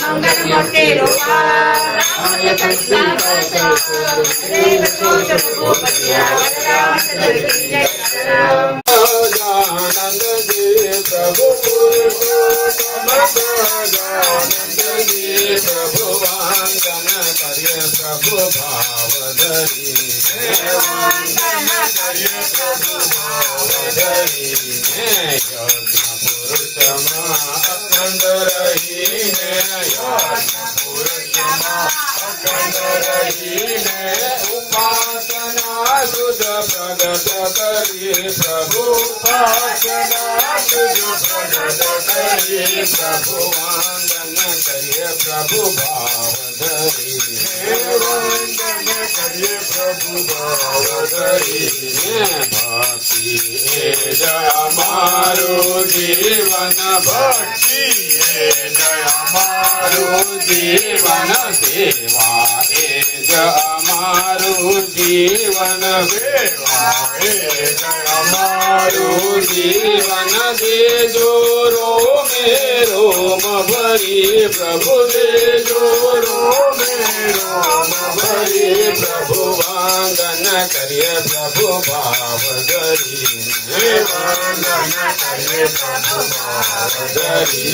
मंगलमूर्ति रूपाय आनंद जी प्रभु आनंद जी प्रभु वंदन करिए प्रभु भाव धरी यज्ञ पुरुष अखंड रहीने अखंड रहीने उपासना शुद्ध प्रगट करी प्रभु उपासना शुद्ध प्रगट करी प्रभु वंदन करिए प्रभु भाव धरी वंदन करिए प्रभु भाव धरी भक्ति हमारो जीवन भक्ति हमारो जीवन सेवा हमारो जीवन सेवा हमारो जीवन दे जो रोम भरी प्रभु दे जो रोम भरी प्रभु वंदन करिए प्रभु भाव धरी वंदन करिए प्रभु भाव धरी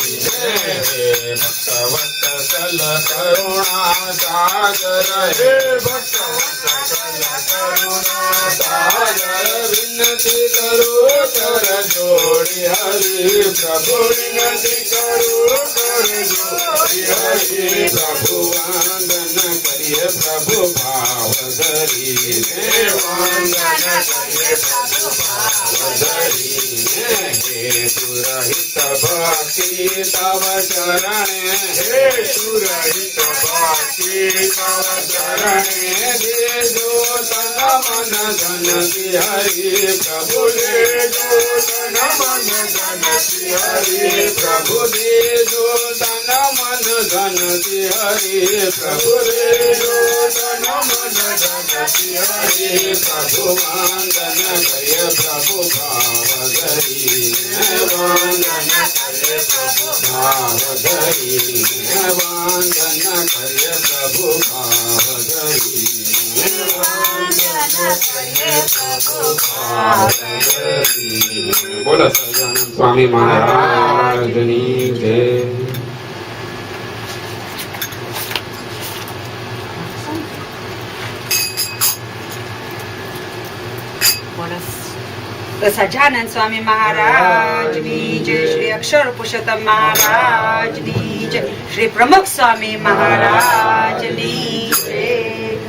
भक्तवत्सल करुणा सागर हे भक्तवत्सल करुणा सागर विनती करो कर जोड़ी हरि प्रभु विनती करो कर जोड़ी हरि प्रभु वंदन करिए प्रभु भाव धरी वंदन करिए प्रभु भाव धरी हे सुरहित भक्ति तव चरण हे सुरहित भक्ति तव चरण दे जो तन मन धन हरि प्रभु दे जो तन मन धन हरि प्रभु दे जो तन मन धन हरि प्रभु दे जो तन मन धन हरि प्रभु वंदन करिए प्रभु भाव धरी वंदन करिए प्रभु भाव धरी वंदन करिए प्रभु भाव धरी बोला सहजानंद स्वामी महाराज की जय। सहजानंद स्वामी महाराज की जय। श्री अक्षर पुरुषोत्तम महाराज की जय। श्री प्रमुख स्वामी महाराज की जय।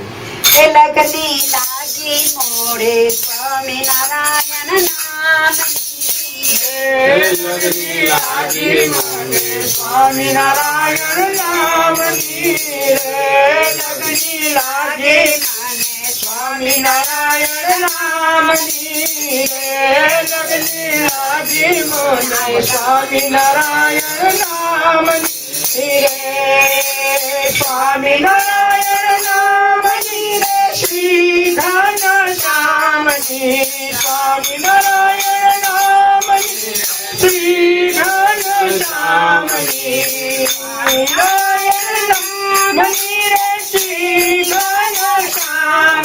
लगनी लागी मोड़े स्वामी नारायण नाम लगनी लागी मोड़े स्वामी नारायण नाम लगनी लागे स्वामी नारायण नाम लगनी लागे मोने स्वामी नारायण नाम स्वामी नारायण नाम श्री धन श्याम स्वामी नारायण नाम श्री धन श्याम नारायण नाम श्री धन श्याम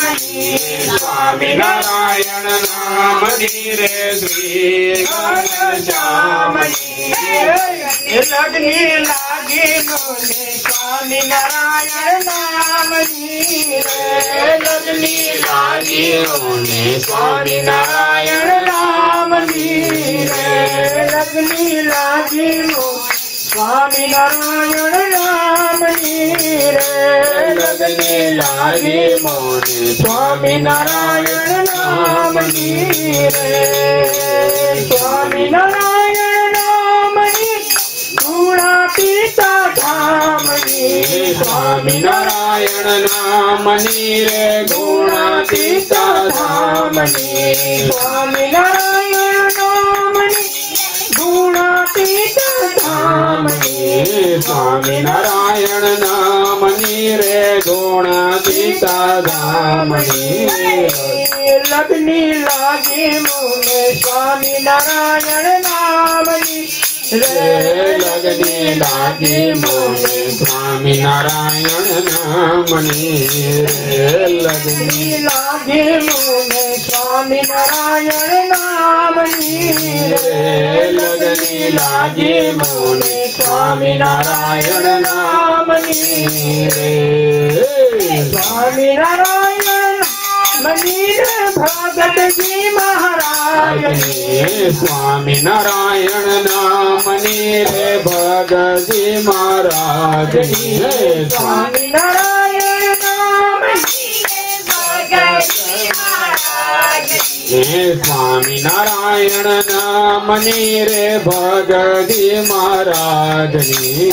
स्वामी नारायण नाम रे श्री घनश्याम लगनी लागे मोने स्वामी नारायण नाम लगनी लागे मोने स्वामी नारायण नाम लगनी लागे मोने स्वामी नारायण नाम लगनी लागे मोने स्वामी नारायण नाम स्वामी नारायण नाम गुणातीता धाम स्वामी नारायण नाम रे गुणातीता धाम स्वामी नारायण नाम गुणातीता धाम स्वामी नारायण नाम रे गुणातीता धाम लगनी लागे मोने स्वामी नारायण नाम લગની લાગી મને સ્વામિનારાયણ નામની લગની લાગે મને સ્વામિનારાયણ નામની લગની લાગી મને સ્વામિનારાયણ નામની સ્વામિનારાયણ મની ભગતજી મહારાજની સ્વામિનારાયણ નામની રે ભગતજી મહારાજની સ્વામિનારાયણ નામની ભગતજી મહારાજની સ્વામિનારાયણ નામની રે ભગતજી મહારાજની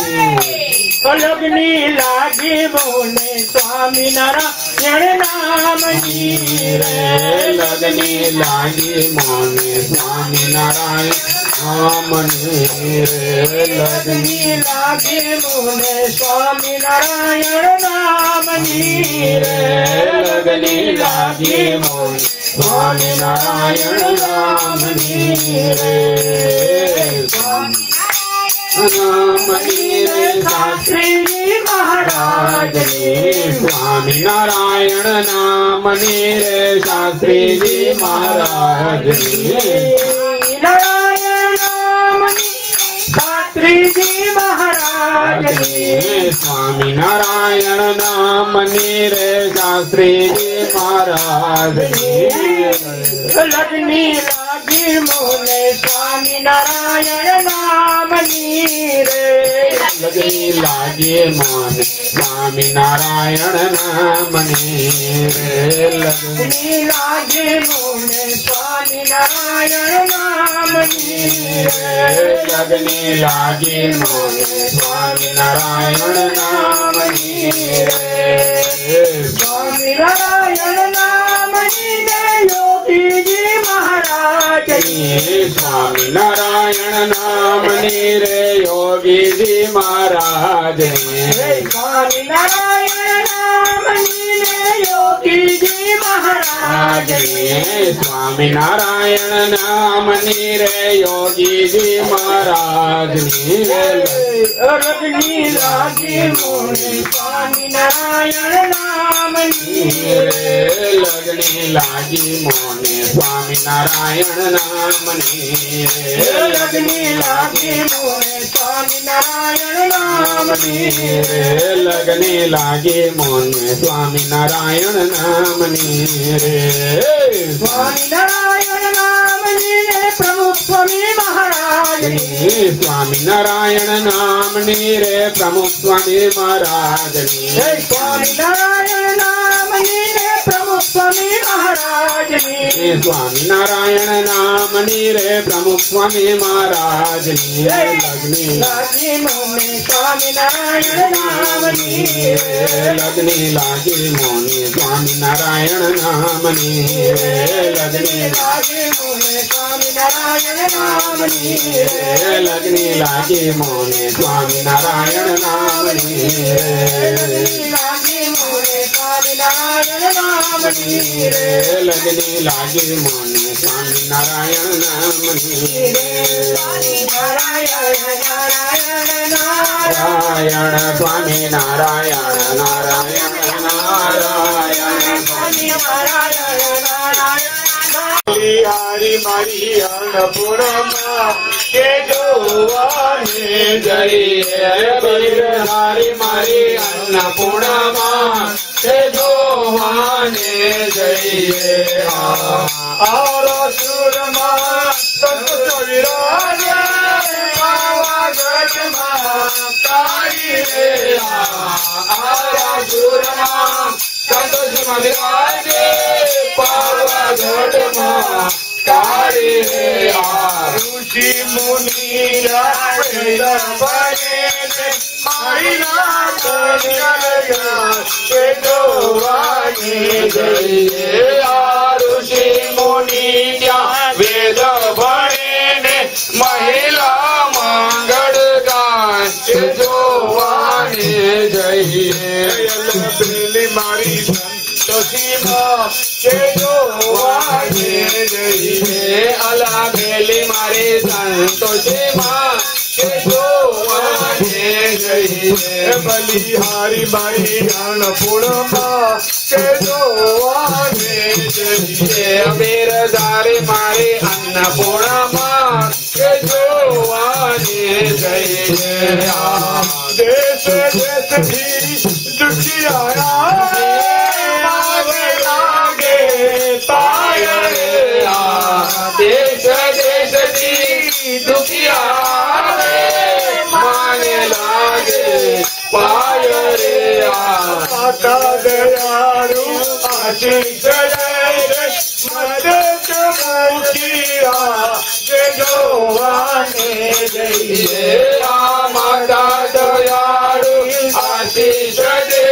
લગની લાગી મને સ્વામિનારાયણ નામની રે લગની લાગી મને સ્વામિનારાયણ નામની રે લગની લાગી મને સ્વામિનારાયણ નામની લગની લાગી મને સ્વામિનારાયણ નામની રે નામની રે શાસ્ત્રીજી મહારાજની સ્વામિનારાયણ નામની રે શાસ્ત્રીજી મહારાજની નારાયણ નામની શાસ્ત્રીજી મહારાજની સ્વામિનારાયણ નામની રે શાસ્ત્રીજી મહારાજની લગની લાગી મને સ્વામિનારાયણ નામની રે લગની લાગી મને સ્વામિનારાયણ નામની રે લગની લાગી મને સ્વામિનારાયણ નામની રે લગની લાગી મને સ્વામિનારાયણ નામની રે સ્વામિનારાયણ નામની રે યોગીજી મહારાજની સ્વામિનારાયણ નામની રે યોગીજી મહારાજની સ્વામિનારાયણ નામની રે યોગીજી મહારાજની સ્વામિનારાયણ નામની રે યોગીજી મહારાજની લગની લાગી મને સ્વામિનારાયણ નામની લગની લાગી મને સ્વામિનારાયણ નામની લગની લાગી મને સ્વામિનારાયણ નામની લગની લાગી મને સ્વામિનારાયણ નામની રે સ્વામિનારાયણ નામની રે પ્રમુખ સ્વામી મહારાજની સ્વામિનારાયણ નામની રે પ્રમુખ સ્વામી મહારાજની સ્વામિનારાયણ નામની રે પ્રમુખ સ્વામી મહારાજની સ્વામિનારાયણ નામની રે પ્રમુખ સ્વામી મહારાજની લગ્ની લાગી મને સ્વામિનારાયણ નામની લગ્ની લાગી મોને સ્વામિનારાયણ નામની લગ્ની લાગી મને સ્વામિનારાયણ નામની લગ્ની લાગી મોને સ્વામિનારાયણ નામની લાગી મને સ્વામિનારાયણ નામની લગ્ની લાગી મોને સ્વામિનારાયણ નામની નારાયણ નારાયણ નારાયણ સ્વામી નારાયણ નારાયણ નારાયણ સ્વામી નારાયણ નારાયણ હારી મારી અન્નપૂર્ણા કે જોવાને જઈએ હારી મારી અન્નપૂર્ણા કે જોવાને જઈએ આરો સુરમાં સંત વિરાજે પાવાગઢમાં તારી રે આરા સુરમાં સંત વિરાજે પાવાગઢમાં તારી રે ઋષિ મુનિ મારી નાથ જોવાની જઈએ આ ઋષિ મુનિ ત્યાં વેદ ભણે મહિલા મંગળ ગાય જોવાની જઈએ પેલી મારી સંતોષીમાં કે જોવાની જઈએ અલા પેલી મારી સંતોષીમાં કે જોવાને જઈએ બલિહારી મારી અન્નપૂર્ણા કે જોવાને જઈએ બિરધારી મારી અન્નપૂર્ણામાં કે જોવાને જઈએ દેશ દેશથી દુખિયા લાગે પાય રે દેશ દેશથી દુખિયા માને લાગે પાય રે માતા દયાળુ આશીષ રે મદદ મુખિયા કે જોવાને જઈએ માતા દયાળુ આશીષ દે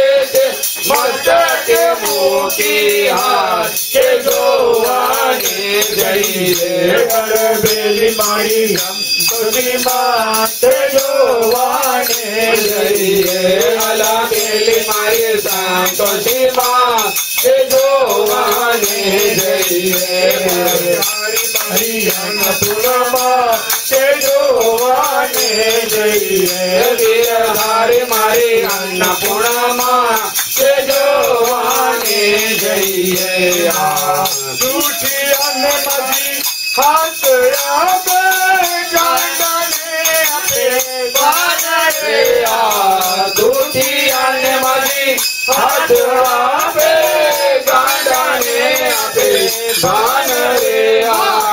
મસ્તક મુખિયા કે જોવાને જઈએ ગરબેલી મારી ગમતી માતે જોવાને જઈએ અલા બેલી મારી સંતોષી માં કે જોવાને જઈએ મારી અન્નપૂર્ણા કે જોવાને જઈએ વીરધારી મારી અન્નપૂર્ણામાં કે જોવાને જઈએ જૂઠી અન્ન મજી હાથ આપે ગાંડાને આપે બાને જૂઠી અન્ન મજી હાથ આપે ગાંડાને આપે બાન રે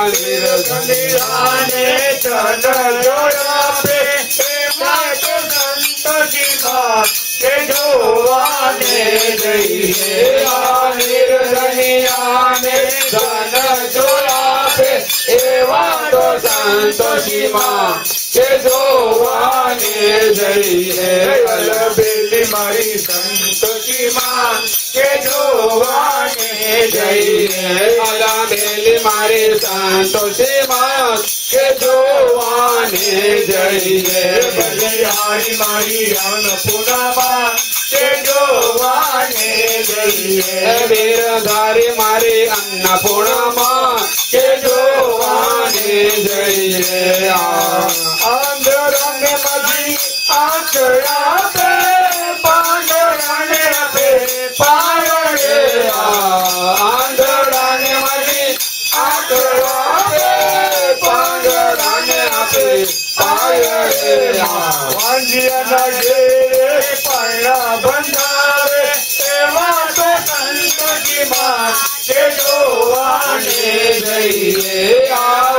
નિર્ગલિયાને ચન જોડાપે માટે સંતજીમાં કે જોવાને જઈએ નિર્ગલિયાને ચન જોડાપે એવા તો સંતોષીમાં કે જોવાને જઈએ અલબેલી મારી સંતોષીમાં કે જોવાને જઈએ અલબેલી મારી સંતોષીમાં કે જોવાને જઈએ બલિહારી મારી અન્નપૂર્ણામાં કે જોવાને જઈએ વીરધારી મારી અન્નપૂર્ણામાં કે જોવાને જઈએ આંધળાને મજી આંચળા પે પાંડરાને આપે પાય રે આંધળાને મજી આંચળા પે પાંડરાને આપે પાય રે વાંજિયાના ઘેરે પાણા બંધાવે એવા તો સંતજીમાં કે જોવાને જઈએ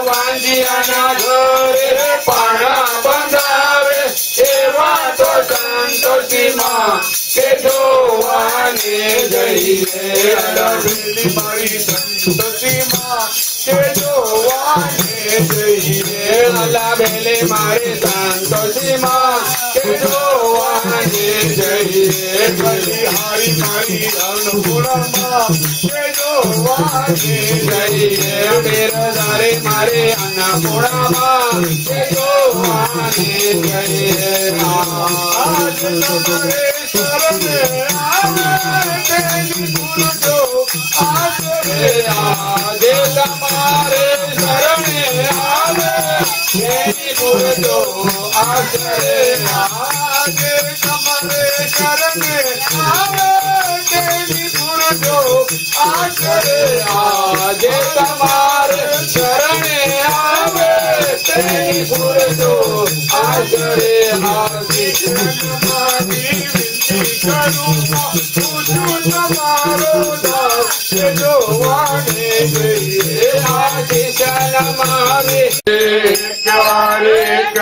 વાંજિયાના ઘરે પાણા બંધાવે એવા તો સંતોષીમાં કે જોવાને જઈએ અલબેલી મારી સંતોષીમાં કે જોવાને જઈએ અલબેલી મારી સંતોષીમાં કે જોવાને જઈએ બલિહારી મારી અન્નપૂર્ણામાં કે જોવાને જઈએ બિરધારી મારી અન્નપૂર્ણામાં કે જોવાને જઈએ આજ તમારે શરણે આવે તેની પૂરજો આશરે આજે તમારે શરણે આવે તેની પૂરજો આશરે આજે તમારે શરણે આવે તેની પૂરજો આશરે આજે તમારે શરણે આવે તેની પૂરજો આશરે આશીષ મારી વિનંતી કરું પૂછું તમારો દાસ કે જોવાને જઈએ આશીષ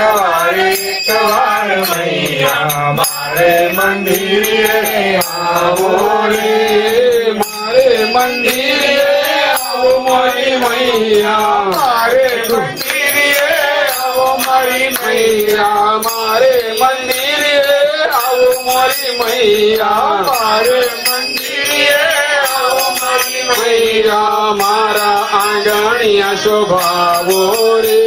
મારી કવાર મૈયા મારે મંદિરે આવો રે મારે મંદિરે આવો મારી મૈયા મારે મંદિરે આવો મારી મૈયા મારે મંદિરે આવો મારી મૈયા મારે મંદિરે આવો મારી મૈયા મારા આંગણિયા શોભાવો રે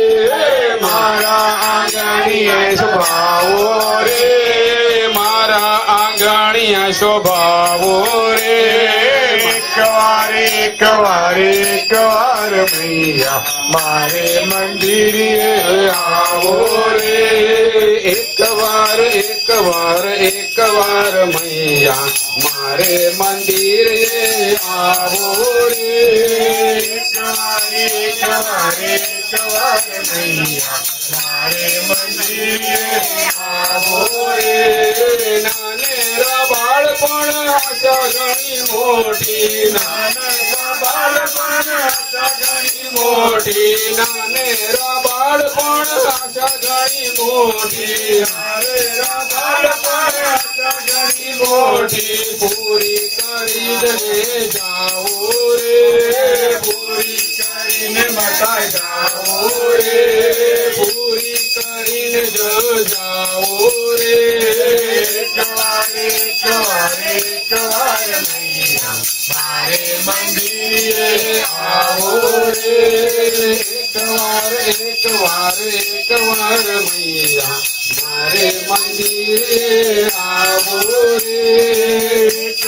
મારા આંગણિયા શોભાવો રે મારા આંગણિયા શોભાવો રે એક વાર મૈયા મારે મંદિરે આવો રે એક વાર મૈયા મારે મંદિરે આવો રે એક વાર મૈયા મારે મંદિરે આવો રે નાનેરા બાળપણ આશા ઘણી મોટી નાનેરા બાળપણ આશા ઘણી મોટી નાનેરા બાળપણ આશા ઘણી મોટી નાનેરા બાળપણ આશા ઘણી મોટી પૂરી કરી દે જાઓ રે પૂરી કરીને મતા જાઓ રે પૂરી કરીને જાઓ રે એક વાર મૈયા મારે મંદિરે આવો રે એક વાર મૈયા મારે મંદિરે આવો રે એક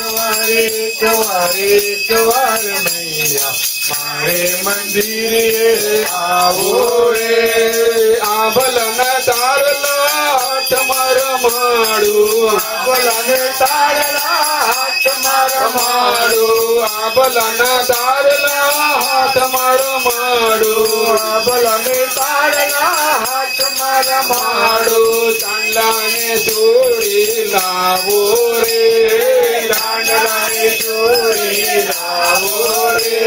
વાર મૈયા મારે મંદિરે આવો રે આંબલના તારલા તમાર માડું આંબલના તારલા તમાર માડું આંબલના તારલા તમાર માડું આંબલના તારલા તમાર માડું ચાંદલાને જોડી લાવો રે ચાંદલાને જોડી લાવો રે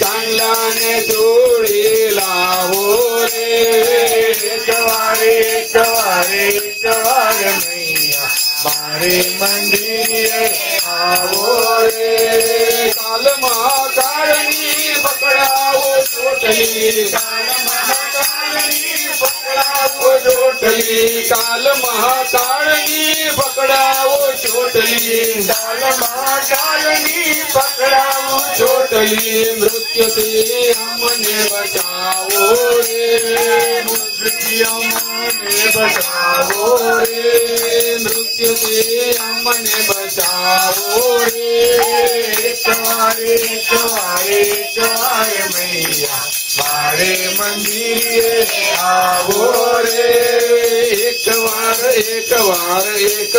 ચાંદલાને જોડી લાવો રે એક વાર મૈયા મારે મંદિરે આવો રે કાલમાં કાળની પકડાવો ચોટલી ચોટલી કાલમાં કાળની પકડાવો ચોટલી ચોટલી મૃત્યુથી અમને બચાવો રે અમને બચાવો રે મૃત્યુથી અમને બચાવો રે એક વાર મૈયા મારે મંદિરે આવો રે એક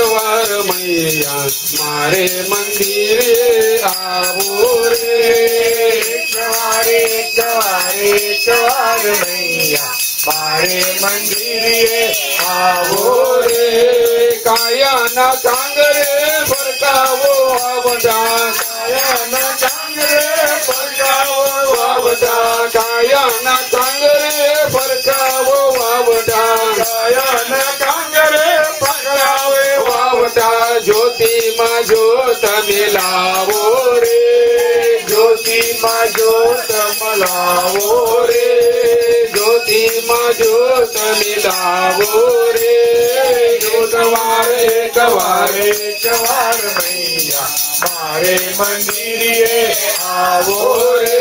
વાર મૈયા મારે મંદિરે આવો રે એક વાર મૈયા મારે મંદિરે આવો રે કાયાના કાંગરે ફરકાવો આવડા કાયાના કાંગરે ફરકાવો વાવડા કાયાના કાંગરે ફરકાવો વાવડા કાયાના કાંગરે ફરકાવે વાવડા જ્યોતિમાં જ્યોત મિલાવો રે જ્યોતિમાં જ્યોત મલાવો રે જ્યોતિમાં જ્યોત મિલાવો રે એક વાર મૈયા મારે મંદિરે આવો રે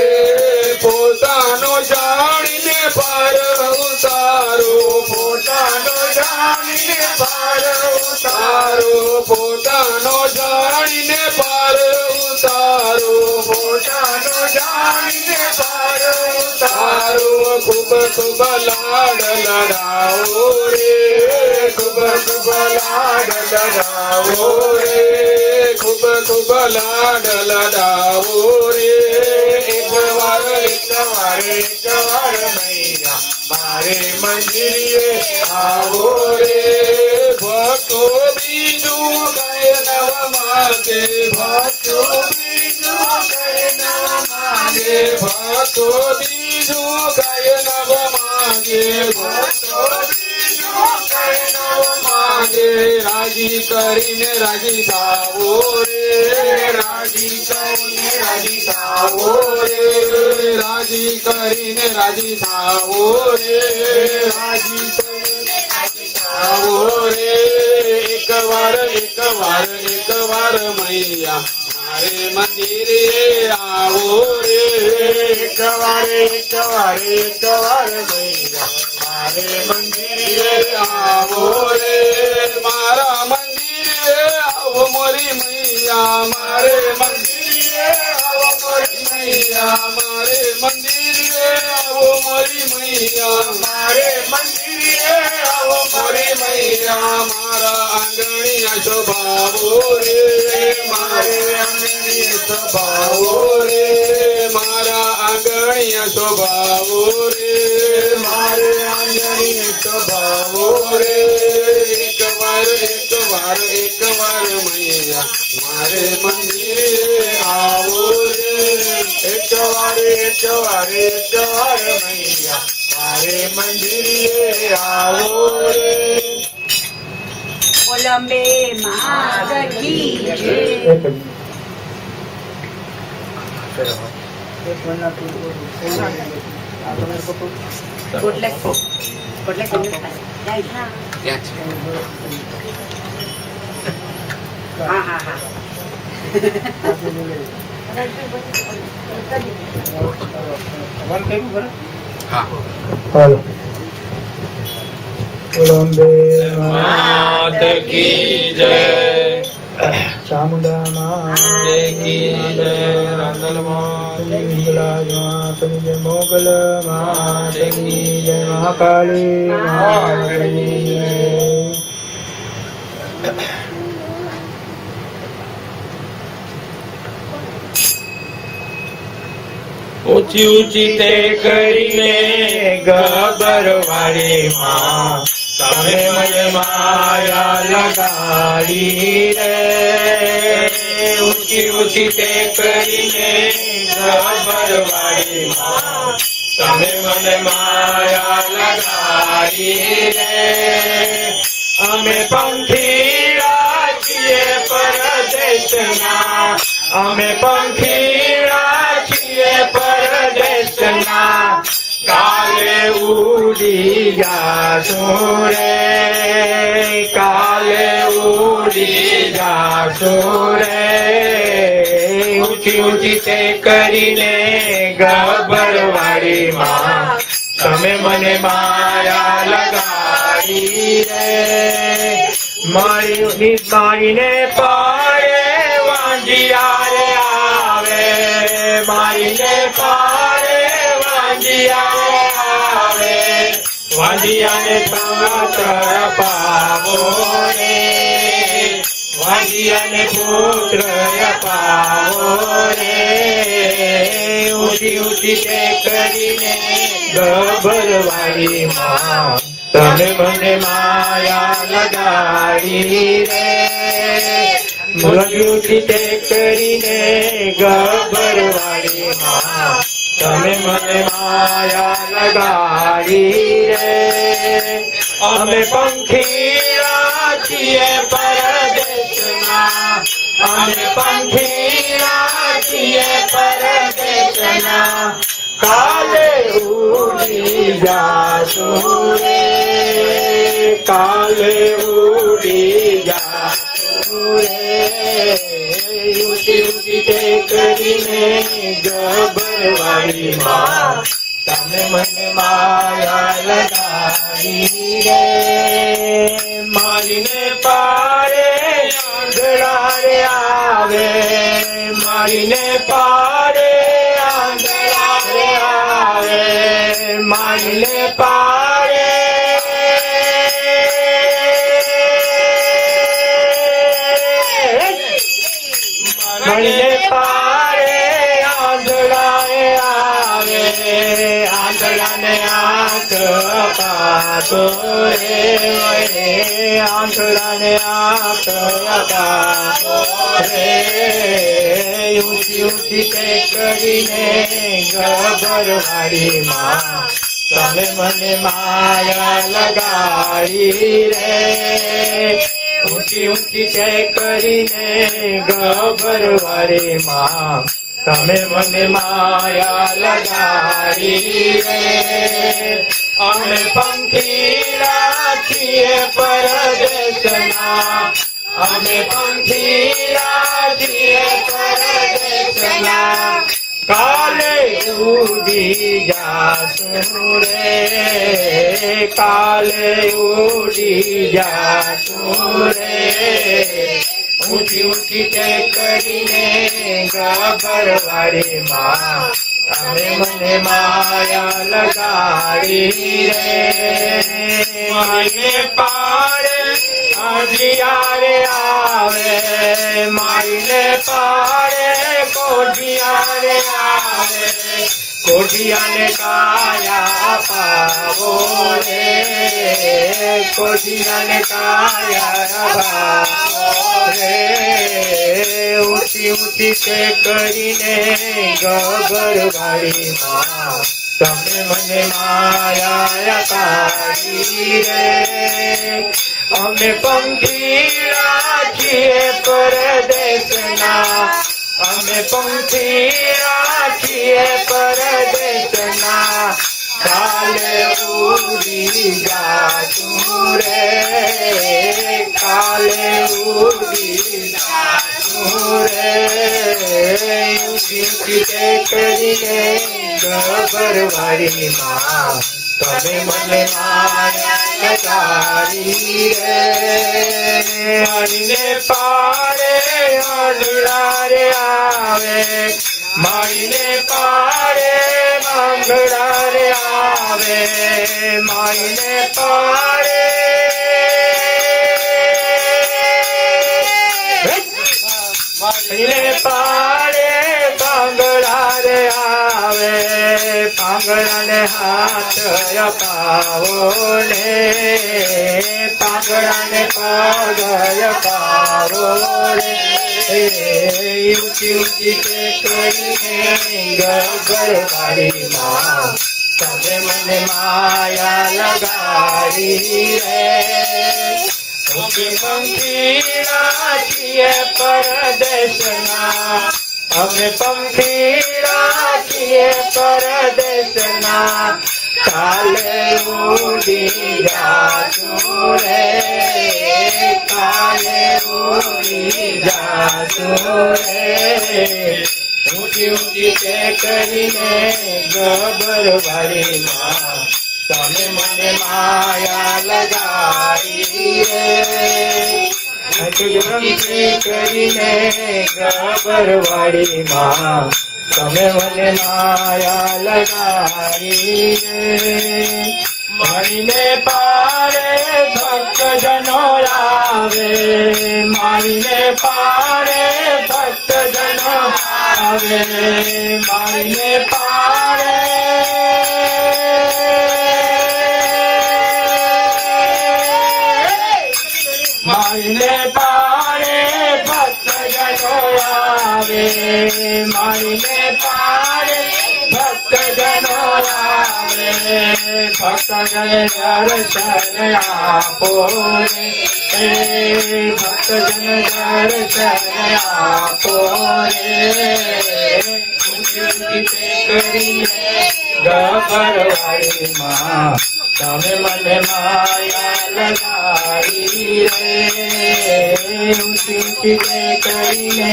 પોતાનો જાણીને પાર ઉતારો પોતાનો જાણીને પાર ઉતારો પોતાનો જાણીને પાર ઉતારો પોતાનો જાણીને પાર તારો ખૂબ લાડ લડાવો રે ખૂબ લાડ લડાવો રે ખૂબ લાડ લડાવો રે એક વાર મૈયા મારે મંદિરે આવો રે ભક્તો બીજું કઈ નવ માગે ભક્તો બીજું કઈ નવ માગે ભક્તો બીજું કઈ નવ માગે ભક્તો બીજું કઈ નવ માગે રાજી કરીને રાજી થાવો રે રાજી કરીને રાજી થાવો રે રાજી કરીને રાજી થાવો રે રાજી કરીને રાજી થાવો રે એક વાર મૈયા મારે મંદિરે આવો રે એક વાર મૈયા મારે મંદિરે આવો રે મારા મંદિરે આવો મોરી મૈયા મારે મંદિરે આવો સ્વભાવો રે મારે આંગણીય સ્વભાવો રે મારા આંગણીય સ્વભાવો રે મારે આંગણીય સ્વભાવો રે એકવાર મૈયા મારે મંદિરે આવો રે એકવાર મૈયા મારે મંદિરે આવો રે કોલંબે માગી જય. કોટલે ત્યાં છે હા હા હા હા હાલો કોલંબે માત કી જય ચામુંડા માત કી જય રંગલમાં મંગલાજ માત જય મોગલ માત કી જય મહાકાળી માત કી જય ઊંચી ઊંચી તે કરીને ગબરવાળી માં તમે મને માયા લગાડી રે ઊંચી ઊંચી તે કરીને ગબરવાળી માં તમે મને માયા લગાડી રે અમે પંખીડા છીએ પરદેશના અમે પંખીડા છીએ પરદેશના કાલે ઉડી જાશું રે કાલે ઉડી જાશું રે ઊંચી ઊંચી તે કરીને ગબરવાળી માં તમે મને માયા લગાડી રે મારીને પાડે વાંજિયા રે આવે મારીને પાડે વાંજિયા આવે વાંજિયાને પુત્ર પાવો રે વાંજિયાને પુત્ર પાવો રે ઊંચી ઊંચી તે કરીને ગબરવાળી માં તમે મને માયા લગાડી રે ઊંચી તે કરીને ગબરવાળી માં તમે મને માયા લગાડી રે અમે પંખીડા છીએ પરદેશના અમે પંખીડા છીએ પરદેશના કાલે ઉડી જાશું રે કાલે ઉડી જાશું રે ઊંચી ઊંચી તે કરીને ગબરવાળી માં તમે મને માયા લગાડી રે મારીને પાડે આંધળા રે આવે મારીને પાડે આંધળા રે આવે મારીને પાડે મારીને પાડે આંધળા રે આવે આંધળાને આંખ અપાતો રે આંધળાને આંખ અપાતો રે ઊંચી ઊંચી તે કરીને ગબરવાળી માં તમે મને માયા લગાડી રે ઊંચી ઊંચી તે કરીને ગબરવાળી માં તમે મને માયા લગાડી રે અમે પંખીડા છીએ પરદેશના અમે પંખીડા છીએ પરદેશના કાલે ઉડી જાશું રે કાલે ઉડી જાશું રે ઊંચી ઊંચી તે કરીને ગબરવાળી માં તમે મને માયા લગાડી રે મને પાડે આંધિયા રે આવે માઈને પાડે કોઢિયાને આવે કોઢિયાને કાયા પાવો રે કોઢિયાને કાયા પાવો રે ઊંચી ઊંચી તે કરીને ગબર વાળીમાં તમે મને માયા કાઢી રે અમે પંખી રાખીએ પરદેશના અમે પંખી રાખીએ પરદેશના કાલે ઉડી જાતું રે કાલે ઉડી જાતું રે ઊંચી તે કરીને ગબરવાડીમાં તમે મને માયા લગાડી રે મારીને પાડે આંધળા રે આવે મારીને પાડે માંગડા રે આવે મારીને પાડે મારીને પાડે પાંગડા રે આવે પાંગડાને હાથ અપાવો ને પાંગડાને પગ અપાવો રે ઊંચી ઊંચી તે કરીને ગબરવાડીમાં તમે મને માયા લગાડી રે ઊંચી પંખી રાખીએ પરદેશના અમે પંખી રાખીએ પરદેશના કાલે ઉડી જાતું રે કાલે ઉડી જાતું રે ઊંચી ઊંચી તે કરીને ગબરવાડીમાં તમે મને માયા લગાડી રે ઊંચી કરીને ગબરવાડીમાં તમે મને માયા લગાડી રે મારીને પાડે ભક્તજનો આવે મારીને પાડે ભક્તજનો આવે મારીને પાડે મારીને પાડે ભક્તજનો આવે મારીને પાડે ભક્તજનો આવે ભક્તજન દર્શન આપો રે ભક્તજન દર્શન આપો રે ઊંચી ઊંચી તે કરીને ગબરવાડીમાં તમે મને માયા લગાડી રે ઊંચી ઊંચી તે કરીને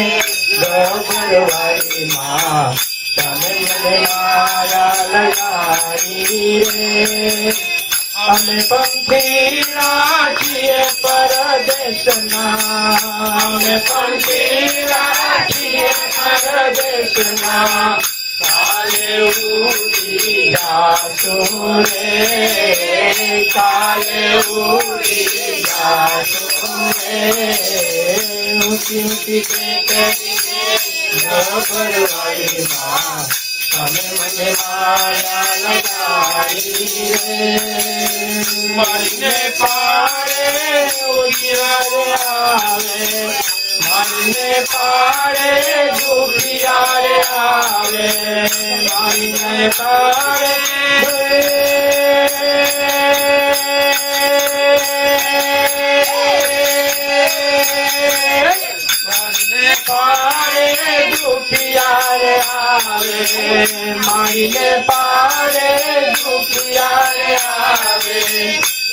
ગબરવાડીમાં તમે મને માયા લગાડી રે અમે પંખી રાખીએ પરદેશના અમે પંખી રાખીએ પરદેશના કાલે ઉડી જાતું રે કાલે ઉડી જાતું રે ઊંચી ઊંચી તે કરીને ગબરવાડીમાં તમે મને માયા લગાડી રે મારીને પાડે ઉડિયારે આવે મારીને પાડે ડુબિયારે આવે મારીને પાડે મારીને પાડે ડુબિયારે આવે મારીને પાડે ડુબિયારે આવે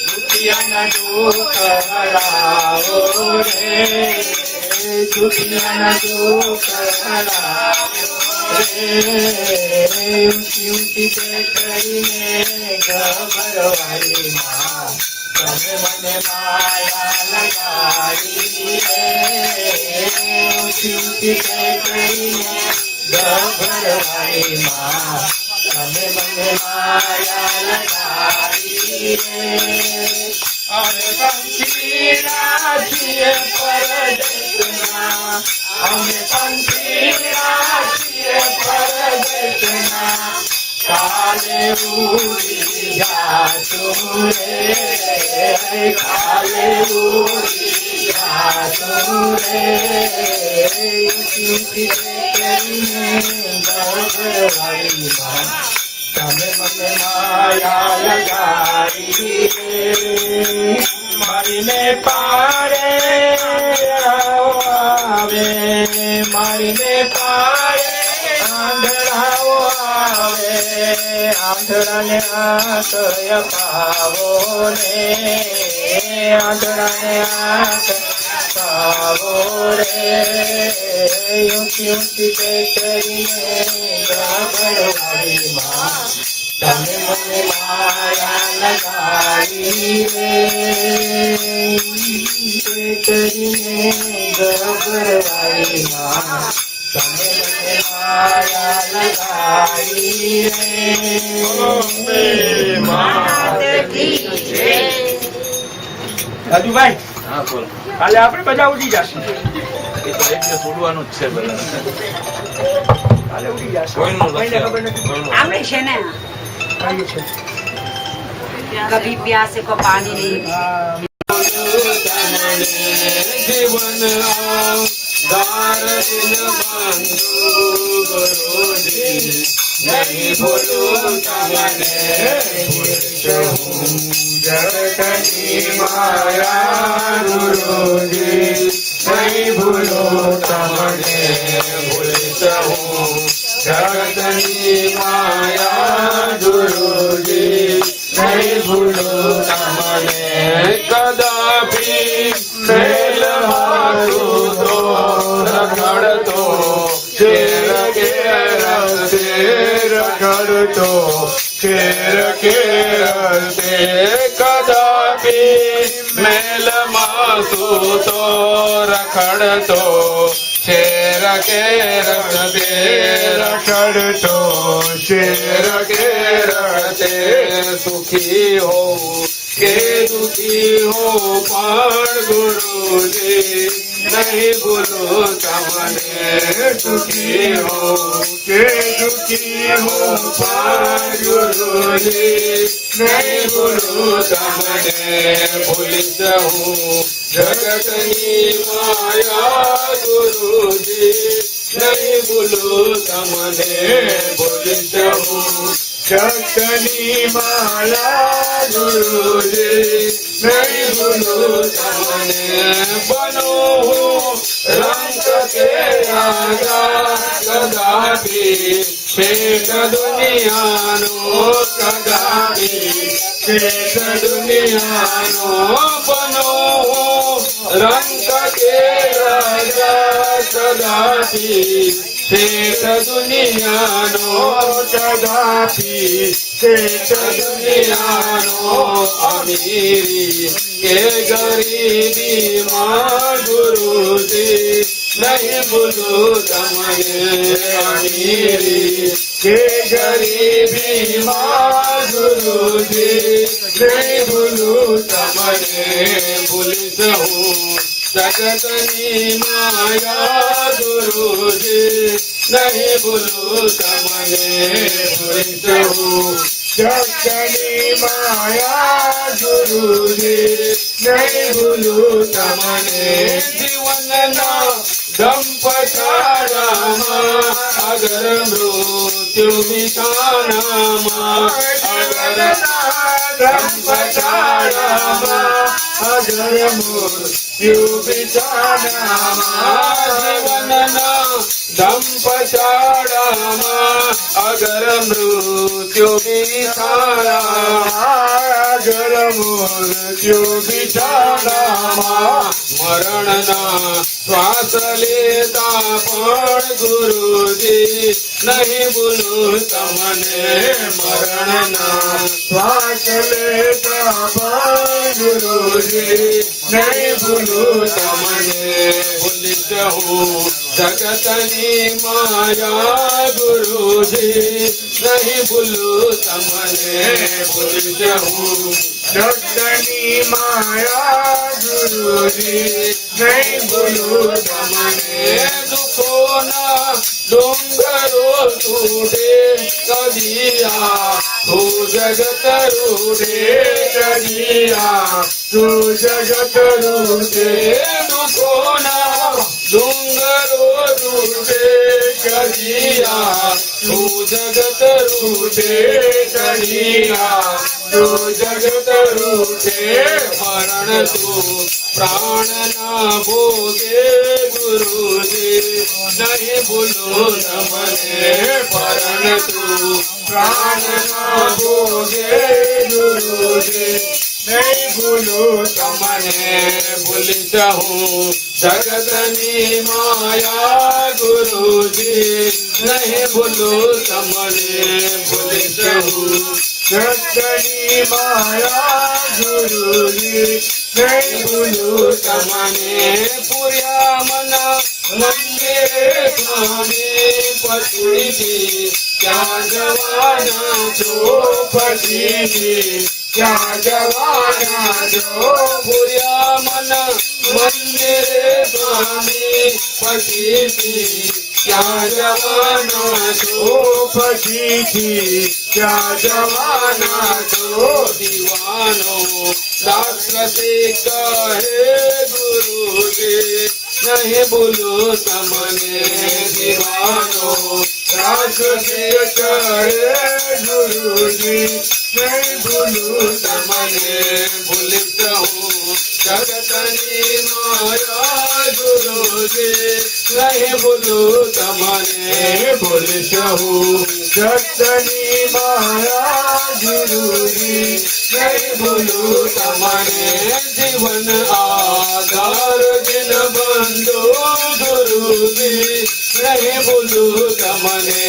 દુખિયાના દુઃખ હરાવો રે દુખિયાના દુઃખ હરાવો રે ઊંચી ઊંચી તે કરીને ગબરવાડીમાં તમે મને માયા લગાડી રે ઊંચી ઊંચી તે કરીને ગબરવાડીમાં તમે મને માયા લગાડી રે અમે પંખી રાખીએ પરદેશ અમે પંખી રાખીએ પરદેશના કાલે ઉડી જાશું રે કાલે ઉડી જાશું રે તમે મને માયા લગાડી મારીને પારે આવે મારીને પારે આંધળાઓ આવે આંધળાને આશય પાવો ને આંધળાને આશય પાવો રે ઊંચી ઊંચી કરીને ગભરવાડીમાં તમે મને માયા લગાડી રે કરીને ગભરવાડીમાં તમે મને માયા લગાડી રે રાજુભાઈ કાલે આપણે બધા ઉડી જશું છોડવાનું જ છે કાલે ઉડી જશું કોઈનું કોઈને ખબર નથી આપણે છે ને કઈ છે કભી પ્યાસે કો પાણી નહીં જીવન દાર દિન બાંધુ ગુરુજી નહીં ભૂલું તમને જગતની માયા ગુરુજી નહીં ભૂલો તમને ભૂલીશ હું જગતની માયા ગુરુજી નહીં ભૂલું તમને કદાપી મેલ હાથું તો રખડતો શેર કેરતે રખડતો શેર કેરતે કદાપી મેલ માસું તો રખડતો શેર કેરતે રખડતો શેર કેરતે સુખી હો કે દુખી હો પણ ગુરુજી નહીં ભૂલો તમને સુખી હો કે દુખી હો પણ ગુરુજી નહીં ભૂલો તમને ભૂલીશ હું જગતની માયા ગુરુજી નહીં ભૂલો તમને ભૂલીશ હું જગતની માયા ગુરુજી નહીં ભૂલું તમને બનો રંગ કે રાજા કદાપી શેષ દુનિયાનો કદાપી શેષ દુનિયાનો બનો રંગ કે રાજા કદાપી શેષ દુનિયાનો કદાપી શેષ દુનિયાનો અમીરી કે ગરીબીમાં ગુરુજી નહીં ભૂલું તમને અમીરી કે ગરીબીમાં ગુરુજી નહીં ભૂલું તમને ભૂલીશ હું જગતની માયા ગુરુજી નહીં ભૂલું તમને ભૂલીશ હું જગતની માયા ગુરુજી નહીં ભૂલું તમને જીવનના દંપચારામાં અગર મૃત્યુ વિષાણામાં અગર દંપચારામાં અગર મૃત્યુ બિચારામાં જીવનના દંપચારામાં અગર મૃત્યુ વિષાણામાં અગર મૃત્યુ બિચારામાં મરણના શ્વાસ લેતા પણ ગુરુજી નહીં ભૂલું તમને મરણના શ્વાસ લેતા પણ ગુરુજી નહીં ભૂલું તમને ભૂલીશ હું જગતની માયા ગુરુજી નહીં ભૂલું તમને ભૂલીશ હું જગતની માયા ગુરુજી નહીં ભૂલું તમને દુઃખોના ડુંગરો તૂટે કદિયા તું જગત રૂટે કદિયા તું જગત રૂટે દુઃખોના ડુંગરો તૂટે કદિયા તું જગત રૂટે કદિયા તું જગત રૂટે મરણ તું પ્રાણ ના ભોગે ગુરુજી નહીં ભૂલો તમને મરણ તું પ્રાણ ના ભોગે ગુરુજી નહીં ભૂલો તમને ભૂલી જાઉં જગતની માયા ગુરુજી નહીં ભૂલો તમને ભૂલી જાઉં જગતની માયા ગુરુજી નહીં ભૂલું તમને પૂર્યા મના મંદિરે સ્વામી પતિથી ક્યાં જવાના છો પતિથી ક્યાં જવાના છો પૂર્યા મના મંદિરે સ્વામી પતિથી ક્યાં જવાના છો પતિથી ક્યાં જવાના છો દીવાનો શાશ્વતી કહે ગુરુજી નહીં ભૂલું તમને દીવાનો શાશ્વતી કહે ગુરુજી નહીં ભૂલું તમને ભૂલી જાઉં જગતની માયા ગુરુજી નહીં ભૂલું તમને ભૂલી જાઉં જગતની માયા ગુરુજી નહીં ભૂલું તમને જીવન આધાર દિન બંધો ગુરુજી નહીં ભૂલું તમને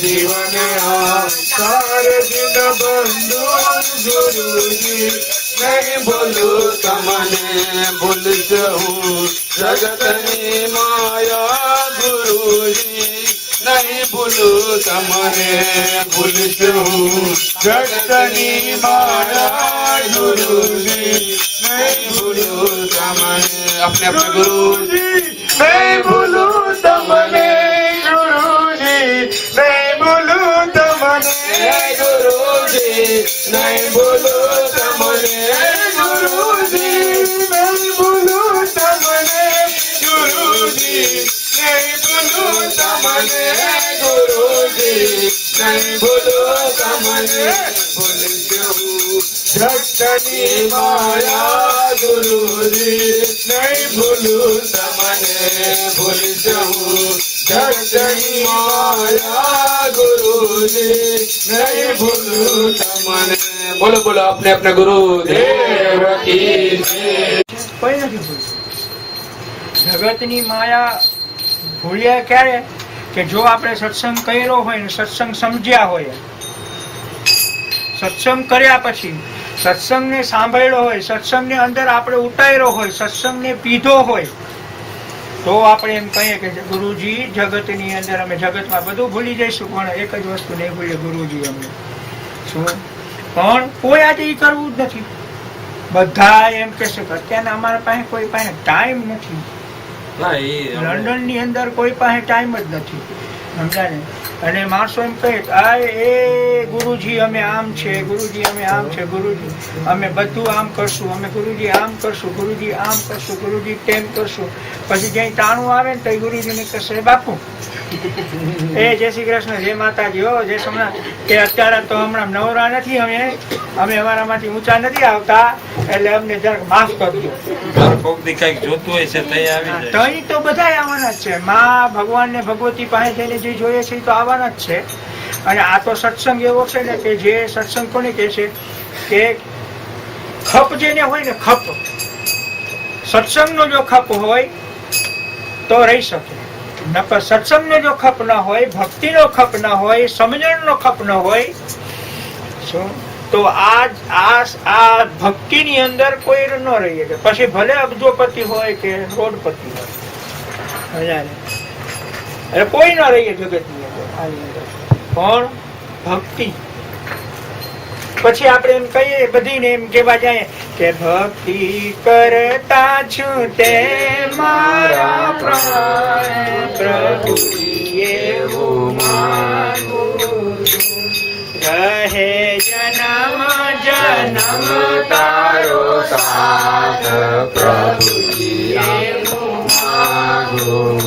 જીવન આધાર દિન બંધો ગુરુજી નહીં ભૂલું તમને ભૂલી જાઉં જગતની માયા ગુરુજી નહીં ભૂલું તમને ભૂલી જાઉં જગતની માયા ગુરુજી નહીં ભૂલું તમને अपने अपने गुरुजी नहीं भूलूं તમને ગુરુજી નહીં ભૂલું તમને ગુરુજી નહીં ભૂલું તમને ગુરુજી નહીં ભૂલું તમને ગુરુજી નહીં ભૂલું તમને ગુરુજી નહીં ભૂલું તમને ભૂલી જાઉં જગતની માયા ગુરુજી નહીં ભૂલું તમને ભૂલી જાઉં જગતની માયા ગુરુજી નહીં ભૂલું તમને બોલો બોલો अपने अपने गुरुदेव की કોઈ નથી ભૂલ્યું. જગતની માયા ભૂલ્યા ક્યારે કે જો આપણે સત્સંગ કર્યો હોય ને સત્સંગ સમજ્યા હોય, સત્સંગ કર્યા પછી સત્સંગને સાંભળ્યો હોય, સત્સંગની અંદર આપણે ઉતાર્યો હોય, સત્સંગને પીધો હોય, તો આપણે એમ કહીએ કે ગુરુજી જગતની અંદર અમે જગતમાં બધું ભૂલી જઈશું પણ એક જ વસ્તુ નહીં ભૂલીએ ગુરુજી અમને. શું પણ કોઈ આજે એ કરવું જ નથી. બધા એમ કહેશે કે અત્યારના અમારા પાસે કોઈ પાસે ટાઈમ નથી. લંડન ની અંદર કોઈ પાસે ટાઈમ જ નથી, સમજાને. અને માણસો એમ કહે આ એ ગુરુજી અમે આમ છે, ગુરુજી અમે આમ છે, ગુરુજી અમે બધું આમ કરશું, અમે ગુરુજી આમ કરશું, ગુરુજી આમ કરશું, ગુરુજી તેમ કરશું. પછી જ્યાં ટાણું આવે ને તો ગુરુજીને કહેશે બાપુ એ જય શ્રી કૃષ્ણ, જય માતાજી, હો જય સોમનાથ, કે અત્યારે તો હમણાં નવરા નથી, અમે અમારામાંથી ઊંચા નથી આવતા, એટલે અમને જરાક માફ કરજો. તઈ તો બધા આવવાના જ છે. માં ભગવાન ને ભગવતી પાસે જઈને જે જોઈએ છે તો આવવાના જ છે. અને આ તો સત્સંગ એવો છે ને કે જે સત્સંગ કોને કહે છે કે ખપ જેને હોય ને, ખપ સત્સંગનો જો ખપ હોય તો રહી શકે. નકર સત્સંગનો જો ખપ ના હોય, ભક્તિનો ખપ ના હોય, સમજણનો ખપ ન હોય, શું તો આ ભક્તિની અંદર કોઈ ન રહી શકે. પછી ભલે અબજોપતિ હોય કે રોડપતિ હોય, એટલે કોઈ ન રહીએ જગતની અંદર આની અંદર. પણ ભક્તિ પછી આપણે એમ કહીએ બધીને એમ કેવા જાય કે ભક્તિ કરતા છું તે મારા પ્રભુજી એવું માગું છું. રહે જન્મ જન્મ તારો સાથ પ્રભુજી એવું માગું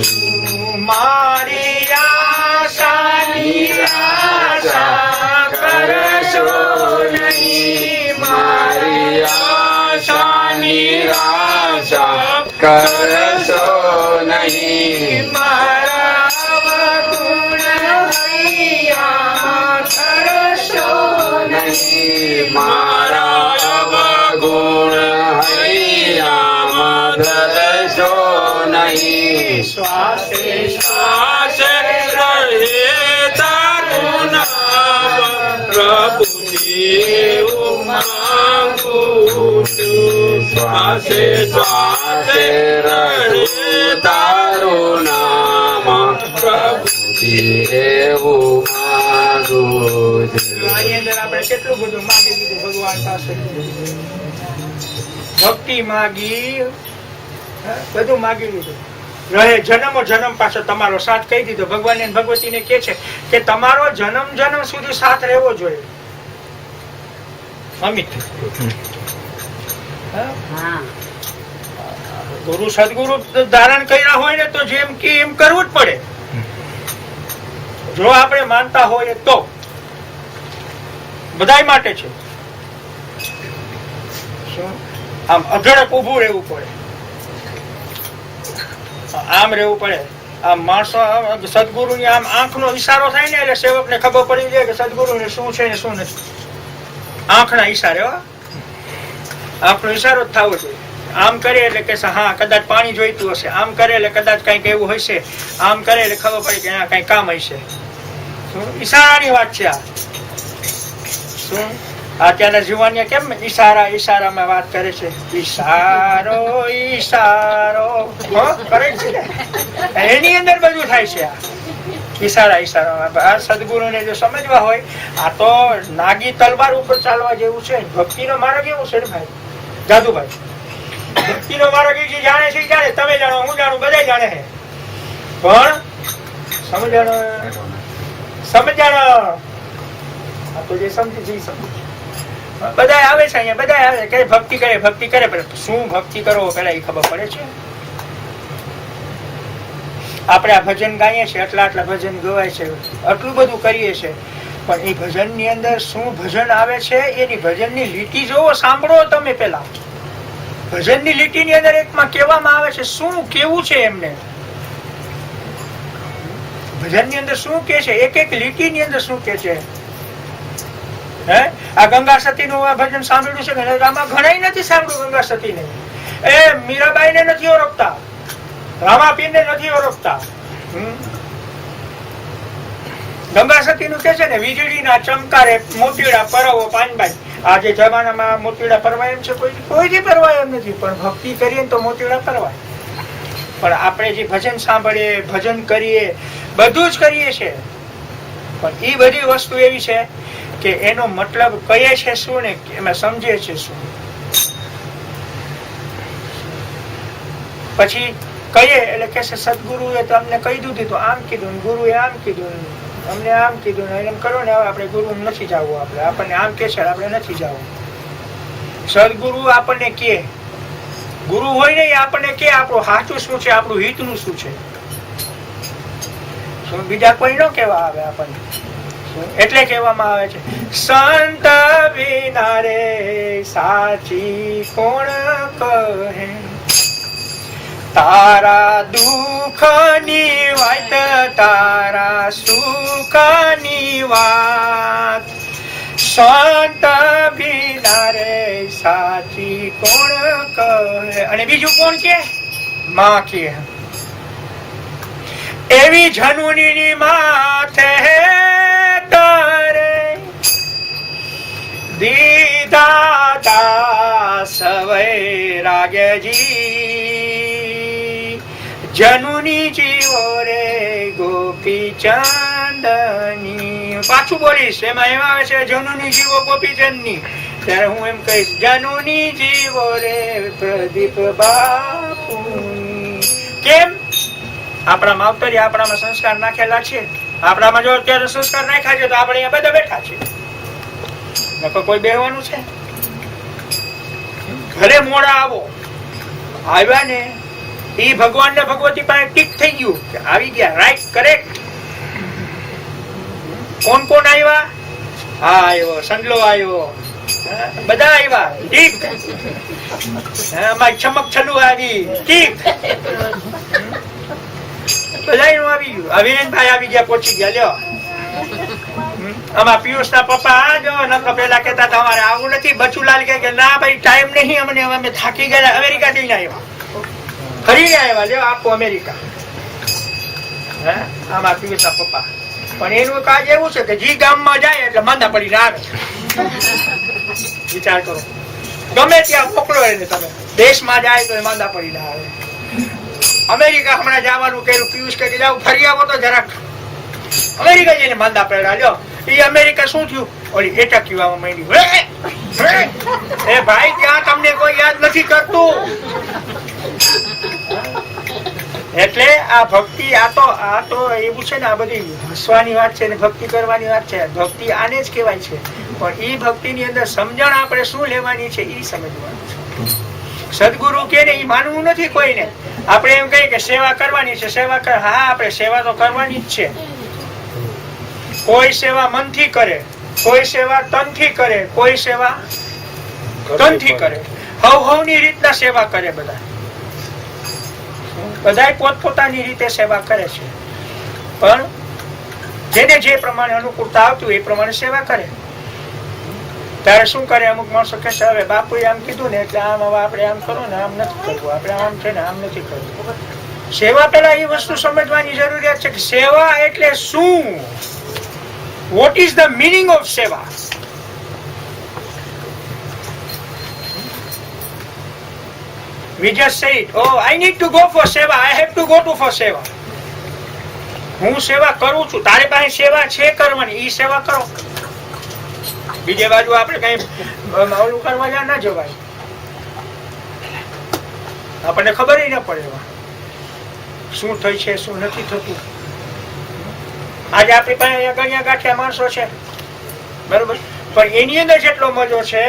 છું. મારી આશા નિરાશા કરશો નહીં, મારી આશા નિરાશા કરશો નહીં, મારા અવગુણ હૈયામાં ધરશો નહીં, મારા અવગુણ હૈયામાં ધરશો નહીં. શ્વાસે શ્વાસે રહે તારું નામ પ્રભુજી એવું માંગું છું. શ્વાસે શ્વાસે રહે તારું નામ પ્રભુજી એવું માંગું છું. આની અંદર આપણે કેટલું બધું માગી દીધું ભગવાન પાસે. ભક્તિ માગી, બધું માગી લીધું. રહે જન્મો જન્મ પાછો તમારો સાથ કહી દીધો. ભગવાન અને ભગવતીને કે છે કે તમારો જન્મ જન્મ સુધી સાથ રહેવો જોઈએ. અમિત હા ગુરુ સદગુરુ ધારણ કર્યા હોય ને તો જેમ કે એમ કરવું જ પડે. જો આપણે માનતા હોય તો બધાય માટે છે. શું? આમ અઢળક ઊભું રહેવું પડે, આમ રહેવું પડે. આમ માણસો સદગુરુની આમ આંખનો ઈશારો થાય ને એટલે સેવકને ખબર પડી જાય કે સદગુરુને શું છે ને શું નથી. આંખના ઈશારે આંખનો ઈશારો જ થવો જોઈએ. આમ કરે એટલે કે હા કદાચ પાણી જોઈતું હશે, આમ કરે એટલે કદાચ કઈક એવું હશે, આમ કરે એટલે ખબર પડી કે કઈ કામ હશે. ઈશારાની વાત છે આ. શું અત્યારના જુવાનિયા કેમ ઈશારામાં વાત કરે છે? ઈશારો ઈશારો કરે છે ને, એની અંદર બધું થાય છે. આ ઈશારામાં આ સદગુરુને જો સમજવા હોય, આ તો નાગી તલવાર ઉપર ચાલવા જેવું છે. ભક્તિનો માર્ગ એવો છે ને ભાઈ જાદુભાઈ. ભક્તિનો માર્ગ એ જે જાણે છે જાણે, તમે જાણો, હું જાણું, બધા જાણે છે. પણ સમજાણો આ તો જે સમજી જઈ સમજ બધા આવે છે અહીંયા, બધા આવે કે ભક્તિ કરે પણ શું ભક્તિ કરો પેલા એ ખબર પડે છે. આપણે આ ભજન ગાઈએ છીએ, આટલા ભજન ગવાય છે, આટલું બધું કરીએ છીએ, પણ એ ભજન ની અંદર શું ભજન આવે છે એની ભજનની લીટી જોવો, સાંભળો તમે. પેલા ભજનની લીટીની અંદર એકમાં કહેવામાં આવે છે શું કેવું છે એમને. ભજનની અંદર શું કે છે, એક એક લીટીની અંદર શું કે છે. આ ગંગા સતી નું ભજન સાંભળ્યું છે કે આમાં ઘણા નથી સાંભળ્યું. ગંગા સતી ને એ મીરાબાઈ ને નથી ઓળખતા, રામાપીર ને નથી ઓળખતા. ગંગા સતી નું કે છે ને વીજળીના ચમકારે મોતીડા પરવો પાનબાઈ. આજે જમાનામાં મોતીડા પરવાય એમ છે? કોઈ પરવાય એમ નથી, પણ ભક્તિ કરીએ તો મોતીડા પરવાય. પણ આપણે જે ભજન સાંભળીએ, ભજન કરીએ, બધું જ કરીએ છીએ, પણ એ બધી વસ્તુ એવી છે કે એનો મતલબ કહીએ છે શું ને એમાં સમજે છે શું. પછી કહીએ એટલે કે સદગુરુએ તો અમને કહી દીધું, તો આમ કીધું, ગુરુએ આમ કીધું, અમને આમ કીધું, એમ કરો ને હવે આપણે ગુરુ નથી જવું, આપણને આમ કે છે આપણે નથી જવું. સદગુરુ આપણને કે, ગુરુ હોય ને આપણને કે આપણું સાચું શું છે, આપણું હિતનું શું છે. શું બીજા કોઈ ન કેવા આવે આપણને. એટલે કહેવામાં આવે છે સંત વિના રે સાચી કોણ કહે, તારા દુઃખ ની વાત તારા સુખ ની વાત, સંત વિના રે સાચી કોણ કહે. અને બીજું કોણ કે? માં કે. એવી જનુની ની માથે તારે દીધા દાસ વૈરાગ્યજી, જનુની જીવો રે ગોપી ચંદની. પાછું બોલીશ, એમાં એમાં આવે છે જનુની જીવો ગોપી ચંદની, ત્યારે હું એમ કહીશ જનુની જીવો રે પ્રદીપ બાપુની. કેમ? આપણા માવતરી આપણામાં સંસ્કાર નાખેલા છે. આપણામાં જો અત્યારે સંસ્કાર નાખ્યા છે તો આપણે અહીંયા બધા બેઠા છીએ. નકર કોઈ બેહવાનું છે? ઘરે મોડા આવો, આવ્યા ને એ ભગવાન ને ભગવતી પાસે ટીક થઈ ગયું કે આવી ગયા, રાઈટ, કરેક્ટ. કોણ કોણ આવ્યા? હા આવ્યો, સંડલો આવ્યો, બધા આવ્યા, ઠીક. અમારી ચમક છલુ આવી, ઠીક. બધા આવી ગયું. અવિનભાઈ આવી ગયા, પહોંચી ગયા. લ્યો આમાં પિયુષ ના પપ્પા જો નકર પેલા કેતા તમારે આવું નથી. બચુલાલ કે ના ભાઈ ટાઈમ નહીં અમને, અમે થાકી ગયા. અમેરિકા જઈને આવ્યા, ફરી આવ્યા. લ્યો આપો અમેરિકા. આમાં પિયુષ ના પપ્પા. પણ એનું કાજ એવું છે કે જી ગામમાં જાય એટલે માંદા પડીને આવે. વિચાર કરો, ગમે ત્યાં મોકલો એને તમે, દેશમાં જાય તો માંદા પડીને આવે. અમેરિકા હમણાં જવાનું કર્યું, પિયુષ કે જાવ ફરી આવો તો જરાક. અમેરિકા જઈને માંદા પડ્યા. લ્યો એ અમેરિકા શું થયું? ઓલી એટક્યું આવવા માંડ્યું. એ ભાઈ ત્યાં તમને કોઈ યાદ નથી કરતું. એટલે આ ભક્તિ આ તો એવું છે ને, આ બધી હસવાની વાત છે ને ભક્તિ કરવાની વાત છે. ભક્તિ આને જ કહેવાય છે. પણ એ ભક્તિ ની અંદર સમજણ આપણે શું લેવાની છે એ સમજવાનું છે. સદગુરુ કે ને એ માનવું નથી કોઈને. આપણે એમ કહીએ કે સેવા કરવાની છે, સેવા કર. હા, આપણે સેવા તો કરવાની જ છે. કોઈ સેવા મનથી કરે, કોઈ સેવા તનથી કરે, કોઈ સેવા ધનથી કરે. હવની રીતના સેવા કરે. બધા પોતપોતાની રીતે સેવા કરે છે. પણ જેને જે પ્રમાણે અનુકૂળતા આવતું એ પ્રમાણે સેવા કરે. ત્યારે શું કરે, અમુક માણસો કે છે હવે બાપુએ આમ કીધું ને એટલે આમ હવે આપણે આમ કરો ને આમ નથી કરવું, આપણે આમ છે ને આમ નથી કરવું. સેવા પેલા એ વસ્તુ સમજવાની જરૂરિયાત છે કે સેવા એટલે શું? What is the meaning of સેવા? We just say it. Oh, I need to go for seva. I have to go to for seva. હું સેવા કરું છું. તારી પાસે સેવા છે કરવાની, ઈ સેવા કરો. બીજે બાજુ આપણે કઈ ઓલું કરવા જ્યાં ના જવાય. આપણને ખબર ન પડે શું થઈ છે શું નથી થતું. આજે આપણી પાસે ગણ્યા ગાંઠિયા માણસો છે, બરોબર, પણ એની અંદર જેટલો મજો છે.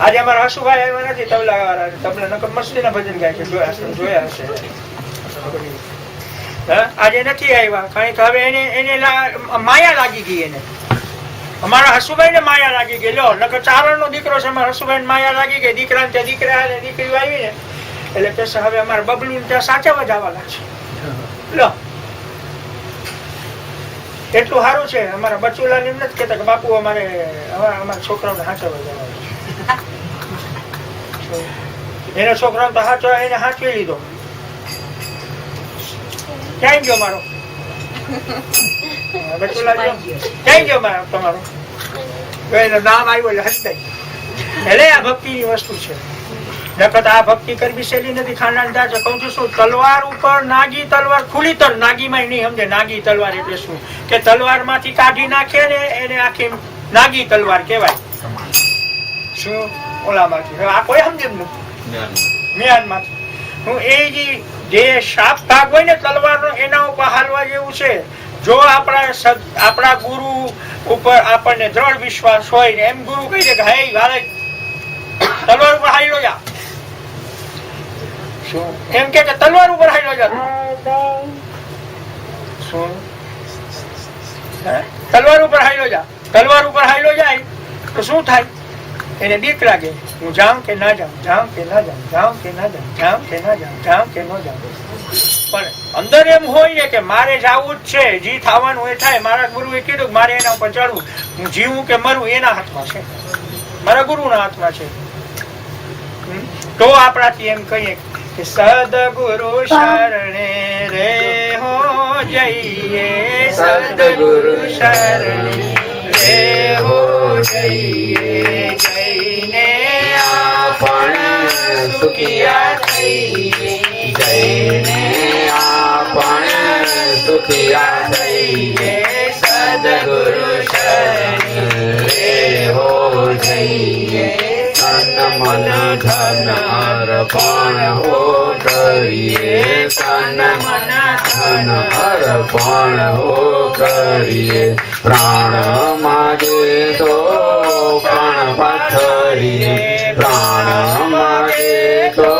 આજે અમારા હસુભાઈ આવ્યા નથી, તબલા વાળા. તબલા નકર મસ્તી ના ભજન ગાય છે, જોયા હશે. આજે નથી આવ્યા કારણ કે હવે એને માયા લાગી ગઈ. એને અમારા હસુભાઈ ને માયા લાગી ગઈ. લો નકર ચારણ નો દીકરો છે, અમારા હસુભાઈ માયા લાગી ગઈ. દીકરા ને દીકરા દીકરી આવી ને એટલે કે હવે અમારા બબલું ત્યાં સાચવવા જવાના છે. લો એટલું સારું છે. અમારા બચુલા ને એમ નથી કેતા કે બાપુ અમારે અમારા છોકરાઓને સાચવવા જવા. એનો છોકરો તો હાચો, એને હાચવી લીધો. ક્યાં ગયો મારો બચુલા? ક્યાં ગયો મારો તમારો? એનું નામ આવ્યું એટલે હસતાઈ. એટલે આ ભક્તિ ની વસ્તુ છે. નકર આ ભક્તિ કરવી સહેલી નથી. ખાનદાન દાદા કહું છું શું, તલવાર ઉપર નાગી તલવાર ખુલી તલ. નાગીમાં નહીં સમજે નાગી તલવાર એટલે શું, કે તલવાર માંથી કાઢી નાખે ને એને આખી નાગી તલવાર કહેવાય. શું ઓલામાંથી આ કોઈ સમજે જ નથી. મ્યાનમાંથી હું એ જે શાપ ભાગ હોય ને તલવારનો એના ઉપર હાલવા જેવું છે. જો આપણા ગુરુ ઉપર આપણને દ્રઢ વિશ્વાસ હોય ને એમ ગુરુ કહી દે કે હે હાલે તલવાર ઉપર હાલ્યો જા. શું એમ કે તલવાર ઉપર હાલ્યો જા. શું તલવાર ઉપર હાલ્યો જા. તલવાર ઉપર હાલ્યો જાય તો શું થાય? એને બીક લાગે. હું જાઉં કે ના જાઉં, જાઉં કે ના જાઉં, જાઉં કે ના જાઉં, જાઉં કે ના જાઉં, જાઉં કે ન જાઉં. પણ અંદર એમ હોય ને કે મારે જવું જ છે, જી થવાનું એ થાય. મારા ગુરુએ કીધું કે મારે એના ઉપર ચડવું. હું જીવું કે મરું એના હાથમાં છે, મારા ગુરુના હાથમાં છે. તો આપણાથી એમ કહીએ કે સદગુરુ શરણે રે હો જઈએ, સદગુરુ શરણે રે હો જઈએ. જઈને આપણે સુખિયા થઈએ, જઈને આપણે સુખિયા થઈએ. સદગુરુ શરણે રે હો જઈએ, તન મન ધન અર્પણ હો કરીએ. જઈએ તન મન ધન અર્પણ હો કરીએ પ્રાણ માગે તો પ્રાણ પાથરીએ પ્રાણ માગે તો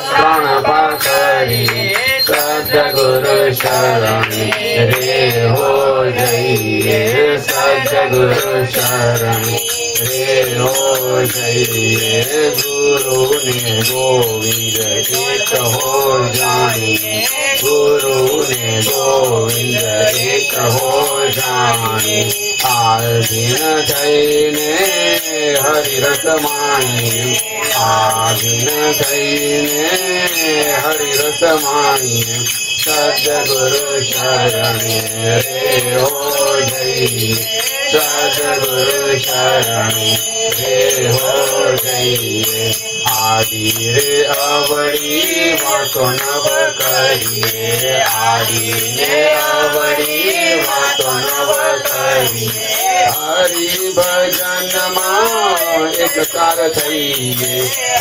પ્રાણ પાથરીએ સદગુરુ શરણે રે હો જઈએ સદગુરુ શરણે રે હો જઈએ ગુરુ ને ગોવિંદ એક હો જાણીએ ગુરુ ને ગોવિંદ એક હો જાણીએ આધીન થઈને હરિરસ માણીએ આધીન થઈને હરિરસ માણીએ સદગુરુ શરણે રે હો જઈએ સદગુરુ શરણે રે હો જઈએ આદિ રે અવળી વાતો નવ કરીએ આદિ ને અવળી વાતો નવ કરીએ હરિ ભજનમાં એકકાર થઈએ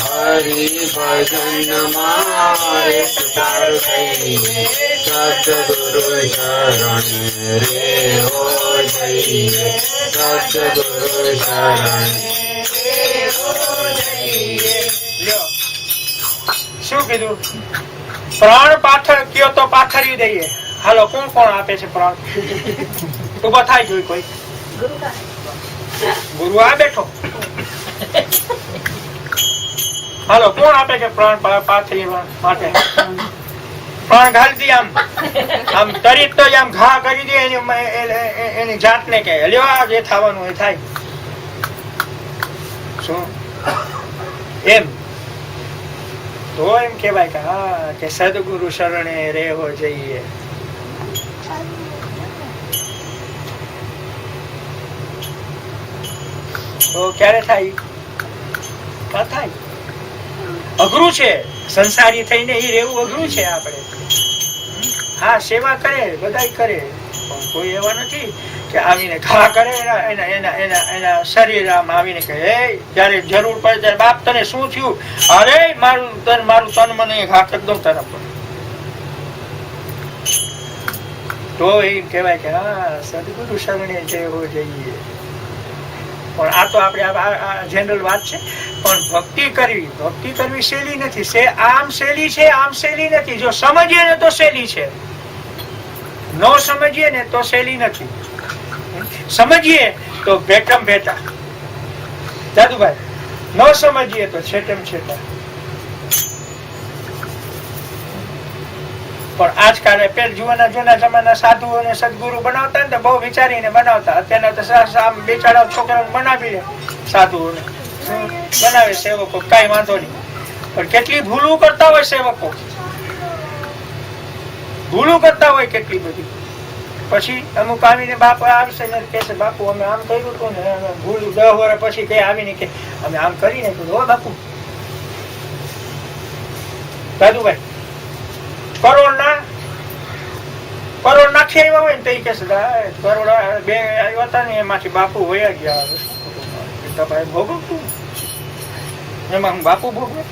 હરિ ભજનમાં એકકાર થઈએ સદગુરુ શરણે રે હો જઈએ સદગુરુ શરણે લ્યો શું કીધું પ્રાણ પાથર કયો તો પાથરી દઈએ હાલો કોણ કોણ આપે છે પ્રાણ ઉભા થાય જોઈ કોઈ ગુરુ આ બેઠો હાલો કોણ આપે છે પ્રાણ પાથરી માટે પ્રાણ ઘાલી દી આમ તરીત તો આમ ઘા કરી દે એની જાતને કે લ્યો જે થવાનું એ થાય શું એમ તો એમ કેવાય કે હા કે સદગુરુ શરણે રહેવો જઈએ તો ક્યારે થાય અઘરું છે સંસારી થઈને એ રહેવું અઘરું છે આપણે હા સેવા કરે બધા કરે પણ કોઈ એવા નથી કે આવીને ઘા કરે એના શરીર આમ આવીને કે જયારે જરૂર પડે ત્યારે બાપ તને શું થયું અરે મારું તન મને ઘા કરી દઉં તરફ તો એમ કેવાય કે હા સદગુરુ શરણે જેવો જઈએ પણ આ તો આપણે જનરલ વાત છે પણ ભક્તિ કરવી સહેલી નથી આમ સહેલી છે આમ સહેલી નથી જો સમજીએ ને તો સહેલી છે ન સમજીએ ને તો સહેલી નથી સમજીએ તો ભેટમ ભેટા દાદુભાઈ ન સમજીએ તો છેટમ છેટા પણ આજકાલે પેલ જૂના જમાના સાધુ અને સદગુરુ બનાવતા ને બહુ વિચારીને બનાવતા અત્યારના તો બેચારા છોકરા બનાવી લે સાધુઓને બનાવે સેવકો કઈ વાંધો નહીં પણ કેટલી ભૂલું કરતા હોય સેવકો કેટલી બધી પછી અમુક આવીને બાપ આવશે ને કે છે બાપુ અમે આમ કર્યું હતું ને ભૂલ 10 વર્ષ પછી કઈ આવીને કે અમે આમ કરી નાખ્યું હો બાપુ દાદુભાઈ કરોડ નાખી આવ્યા હોય ને તો કે કરોડ 2 આવ્યા હતા ને એમાંથી બાપુ વયા ગયા ભોગવતું એમાં હું બાપુ ભોગવે